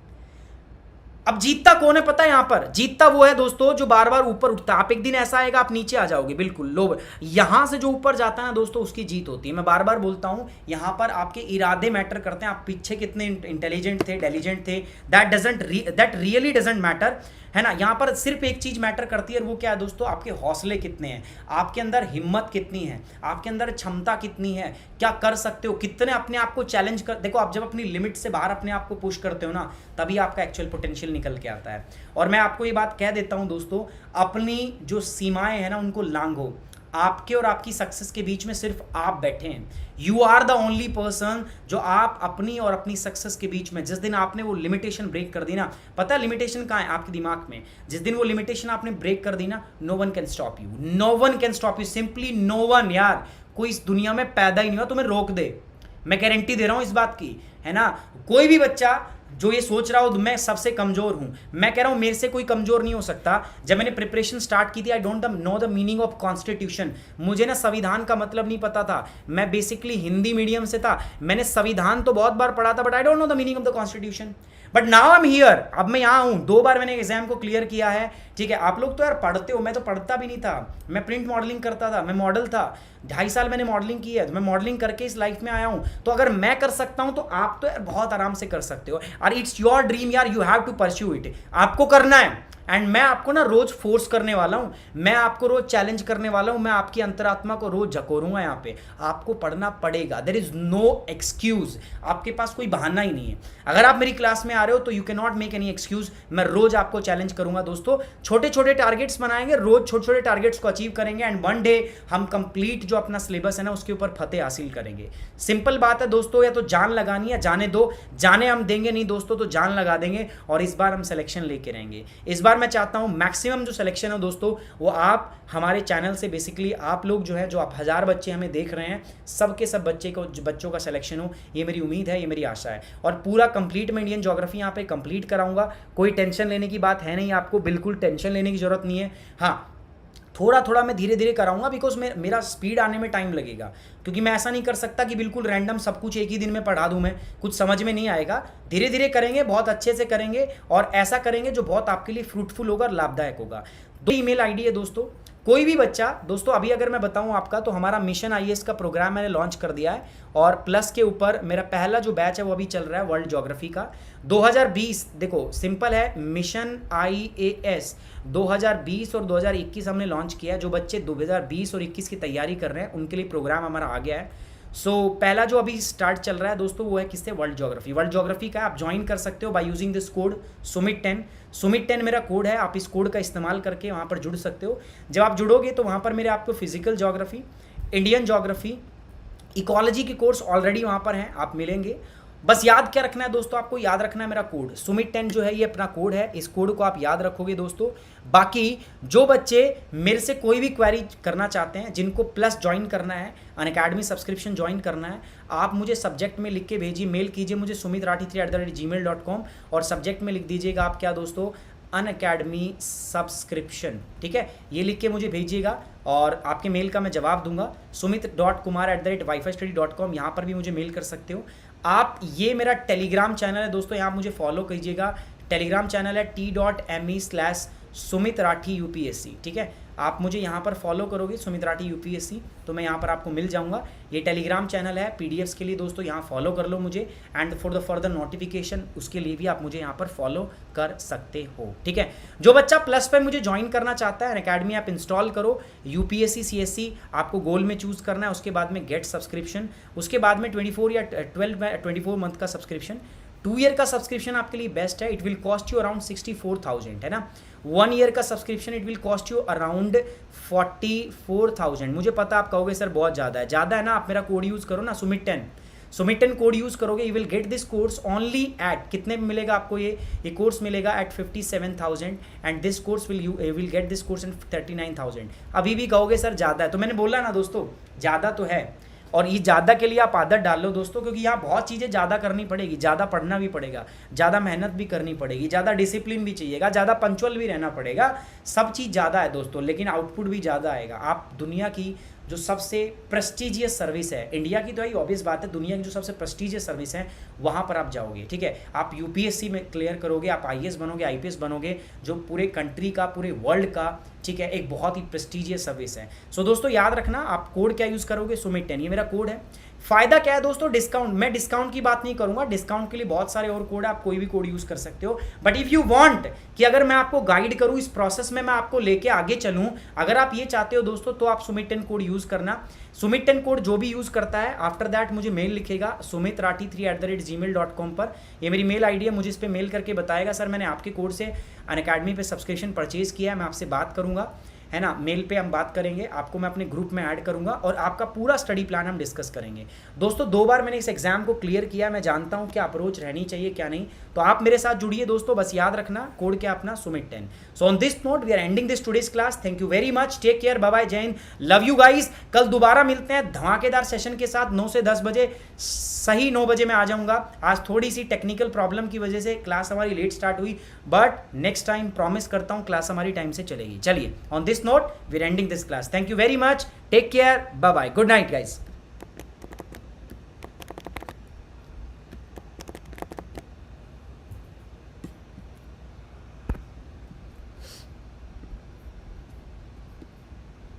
अब जीतता कौन है पता है, यहां पर जीतता वो है दोस्तों जो बार बार ऊपर उठता है। आप एक दिन ऐसा आएगा आप नीचे आ जाओगे, बिल्कुल लो, यहां से जो ऊपर जाता है ना दोस्तों उसकी जीत होती है। मैं बार बार बोलता हूं यहां पर आपके इरादे मैटर करते हैं, आप पीछे कितने इंटेलिजेंट थे, डेलिजेंट थे, दैट रियली डजंट मैटर, है ना। यहां पर सिर्फ एक चीज मैटर करती है, और वो क्या है दोस्तों, आपके हौसले कितने हैं, आपके अंदर हिम्मत कितनी है, आपके अंदर क्षमता कितनी है, क्या कर सकते हो, कितने अपने आप को चैलेंज कर। देखो आप जब अपनी लिमिट से बाहर अपने आप को पुश करते हो ना, तभी आपका एक्चुअल पोटेंशियल निकल के आता है। और मैं आपको ये बात कह देता हूं दोस्तों, अपनी जो सीमाएं हैं ना उनको लांघो। आपके और आपकी सक्सेस के बीच में सिर्फ आप बैठे हैं, you are the only person जो आप अपनी और अपनी सक्सेस के बीच में, जिस दिन आपने वो लिमिटेशन ब्रेक कर दी ना, पता है लिमिटेशन कहाँ है आपके दिमाग में, जिस दिन वो लिमिटेशन आपने ब्रेक कर दी ना, no one can stop you, no one can stop you, simply no one. यार कोई इस दुनिया में पैदा ही नहीं हुआ तुम्हें रोक दे, मैं गारंटी दे रहा हूं इस बात की, है ना। कोई भी बच्चा जो ये सोच रहा हो मैं सबसे कमजोर हूं, मैं कह रहा हूं मेरे से कोई कमजोर नहीं हो सकता। जब मैंने प्रिपरेशन स्टार्ट की थी, I don't know the meaning of constitution, मुझे ना संविधान का मतलब नहीं पता था, मैं बेसिकली हिंदी मीडियम से था, मैंने संविधान तो बहुत बार पढ़ा था, but I don't know the meaning of the constitution. But now I am here, अब मैं यहाँ हूँ, 2 बार मैंने एग्जाम को क्लियर किया है, ठीक है। आप लोग तो यार पढ़ते हो, मैं तो पढ़ता भी नहीं था, मैं प्रिंट मॉडलिंग करता था, मैं मॉडल था, 2.5 साल मैंने मॉडलिंग की है, तो मैं मॉडलिंग करके इस लाइफ में आया हूँ। तो अगर मैं कर सकता हूँ तो आप तो यार बहुत आराम से कर सकते हो, और इट्स योर ड्रीम यार, you have to pursue it, आपको करना है। एंड मैं आपको ना रोज फोर्स करने वाला हूं, मैं आपको रोज चैलेंज करने वाला हूं, मैं आपकी अंतरात्मा को रोज झकोरूंगा। यहाँ पे आपको पढ़ना पड़ेगा, देयर इज नो एक्सक्यूज, आपके पास कोई बहाना ही नहीं है। अगर आप मेरी क्लास में आ रहे हो तो you can not make any excuse, मैं रोज आपको चैलेंज करूंगा दोस्तों। छोटे छोटे टारगेट्स बनाएंगे, रोज छोटे छोटे टारगेट्स को अचीव करेंगे, एंड वन डे हम कंप्लीट जो अपना सिलेबस है ना उसके ऊपर फतेह हासिल करेंगे। सिंपल बात है दोस्तों, या तो जान लगानी है, जाने दो, जाने हम देंगे नहीं दोस्तों, तो जान लगा देंगे, और इस बार हम सिलेक्शन लेके रहेंगे। इस बार मैं चाहता हूं मैक्सिमम जो सिलेक्शन है दोस्तों वो आप हमारे चैनल से, बेसिकली आप लोग जो है, जो आप 1000 बच्चे हमें देख रहे हैं, सब के सब बच्चों का सिलेक्शन हो, ये मेरी उम्मीद है, ये मेरी आशा है। और पूरा कंप्लीट मैं इंडियन ज्योग्राफी यहाँ पे कंप्लीट कराऊंगा, कोई टेंशन लेने की बात है नहीं, आपको बिल्कुल टेंशन लेने की जरूरत नहीं है। हाँ, थोड़ा थोड़ा मैं धीरे धीरे कराऊंगा, बिकॉज मेरा स्पीड आने में टाइम लगेगा, क्योंकि मैं ऐसा नहीं कर सकता कि बिल्कुल रैंडम सब कुछ एक ही दिन में पढ़ा दूं, मैं कुछ समझ में नहीं आएगा। धीरे धीरे करेंगे, बहुत अच्छे से करेंगे, और ऐसा करेंगे जो बहुत आपके लिए फ्रूटफुल होगा और लाभदायक होगा। 2 ईमेल आईडी है दोस्तों, कोई भी बच्चा दोस्तों, अभी अगर मैं बताऊं आपका, तो हमारा मिशन IAS का प्रोग्राम मैंने लॉन्च कर दिया है, और प्लस के ऊपर मेरा पहला जो बैच है वो अभी चल रहा है वर्ल्ड ज्योग्राफी का 2020। देखो सिंपल है, मिशन IAS 2020 और 2021 हमने लॉन्च किया है। जो बच्चे 2020 और 21 की तैयारी कर रहे हैं उनके लिए प्रोग्राम हमारा आ गया है। पहला जो अभी स्टार्ट चल रहा है दोस्तों वो है किससे, वर्ल्ड ज्योग्राफी का। आप ज्वाइन कर सकते हो बाय यूजिंग दिस कोड सुमित10 मेरा कोड है, आप इस कोड का इस्तेमाल करके वहाँ पर जुड़ सकते हो। जब आप जुड़ोगे तो वहाँ पर मेरे आपको physical geography, Indian geography, ecology के कोर्स ऑलरेडी वहाँ पर हैं, आप मिलेंगे। बस याद क्या रखना है दोस्तों, आपको याद रखना है मेरा कोड सुमित10 जो है, ये अपना कोड है, इस कोड को आप याद रखोगे दोस्तों। बाकी जो बच्चे मेरे से कोई भी क्वेरी करना चाहते हैं, जिनको प्लस ज्वाइन करना है, अनअकैडमी सब्सक्रिप्शन ज्वाइन करना है, आप मुझे सब्जेक्ट में लिख के भेजिए, मेल कीजिए मुझे sumitrathi3@gmail.com, और सब्जेक्ट में लिख दीजिएगा आप क्या दोस्तों, अनअकैडमी सब्सक्रिप्शन, ठीक है, ये लिख के मुझे भेजिएगा और आपके मेल का मैं जवाब दूंगा। sumit.kumar@wifistudy.com, यहाँ पर भी मुझे मेल कर सकते हो आप। ये मेरा टेलीग्राम चैनल है दोस्तों, यहाँ मुझे फॉलो कीजिएगा। टेलीग्राम चैनल है t.me/सुमित राठी UPSC, ठीक है। आप मुझे यहाँ पर फॉलो करोगे सुमित राठी UPSC, तो मैं यहाँ पर आपको मिल जाऊँगा। ये टेलीग्राम चैनल है PDFs के लिए दोस्तों, यहाँ फॉलो कर लो मुझे। And for the further notification उसके लिए भी आप मुझे यहाँ पर फॉलो कर सकते हो, ठीक है। जो बच्चा प्लस पे मुझे ज्वाइन करना चाहता है, अनअकैडमी आप इंस्टॉल करो। UPSC CSC आपको गोल में चूज़ करना है, उसके बाद में गेट सब्सक्रिप्शन, उसके बाद में 24 या 24 मंथ का सब्सक्रिप्शन। 2 ईयर का सब्सक्रिप्शन आपके लिए बेस्ट है, it will cost you around 64,000, है ना। 1 ईयर का subscription it will cost you around 44,000। मुझे पता आप कहोगे सर बहुत ज़्यादा है ना, आप मेरा कोड यूज़ करो ना, सुमित10 कोड यूज़ करोगे, you will get this course only at, कितने में मिलेगा आपको ये कोर्स मिलेगा at 57,000 and this course will get this course in 39,000। अभी भी कहोगे सर ज़्यादा है, तो मैंने बोला ना दोस्तों ज़्यादा तो है, और ये ज़्यादा के लिए आप आदत डाल लो दोस्तों, क्योंकि यहाँ बहुत चीज़ें ज़्यादा करनी पड़ेगी, ज़्यादा पढ़ना भी पड़ेगा, ज़्यादा मेहनत भी करनी पड़ेगी, ज़्यादा डिसिप्लिन भी चाहिएगा, ज़्यादा पंक्चुअल भी रहना पड़ेगा। सब चीज़ ज़्यादा है दोस्तों, लेकिन आउटपुट भी ज़्यादा आएगा। आप दुनिया की जो सबसे प्रेस्टीजियस सर्विस है, इंडिया की तो यही ऑब्वियस बात है, दुनिया की जो सबसे प्रेस्टीजियस सर्विस है वहाँ पर आप जाओगे, ठीक है। आप UPSC में क्लियर करोगे, आप IAS बनोगे, IPS बनोगे, जो पूरे कंट्री का, पूरे वर्ल्ड का, ठीक है, एक बहुत ही प्रेस्टीजियस सर्विस है। सो दोस्तों याद रखना, आप कोड क्या यूज़ करोगे, सुमित10, ये मेरा कोड है। फायदा क्या है दोस्तों, डिस्काउंट, मैं डिस्काउंट की बात नहीं करूंगा, डिस्काउंट के लिए बहुत सारे और कोड है, आप कोई भी कोड यूज कर सकते हो। बट इफ यू वांट कि अगर मैं आपको गाइड करूं इस प्रोसेस में, मैं आपको लेके आगे चलूं, अगर आप ये चाहते हो दोस्तों, तो आप सुमित10 कोड यूज करना। सुमित10 कोड जो भी यूज करता है, आफ्टर दैट मुझे मेल लिखेगा sumitrathi3@gmail.com पर, ये मेरी मेल ID है, मुझे इस पर मेल करके बताएगा सर मैंने आपके कोड से अनअकैडमी पे सब्सक्रिप्शन परचेज किया है, मैं आपसे बात करूंगा, है ना। मेल पे हम बात करेंगे, आपको मैं अपने ग्रुप में ऐड करूंगा और आपका पूरा स्टडी प्लान हम डिस्कस करेंगे। दोस्तों 2 बार मैंने इस एग्जाम को क्लियर किया, मैं जानता हूं क्या अप्रोच रहनी चाहिए क्या नहीं, तो आप मेरे साथ जुड़िए दोस्तों। बस याद रखना कोड क्या अपना, सुमित10। So on this note we are ending this today's class. Thank you very much, take care, bye bye, जय हिंद, लव यू गाइस। कल दोबारा मिलते हैं धमाकेदार सेशन के साथ 9 से 10 बजे, सही 9 बजे मैं आ जाऊंगा। आज थोड़ी सी टेक्निकल प्रॉब्लम की वजह से क्लास हमारी लेट स्टार्ट हुई, बट नेक्स्ट टाइम प्रॉमिस करता हूं क्लास हमारी टाइम से चलेगी। चलिए, on this note we are ending this class. Thank you very much. Take care. Bye bye. Good night guys.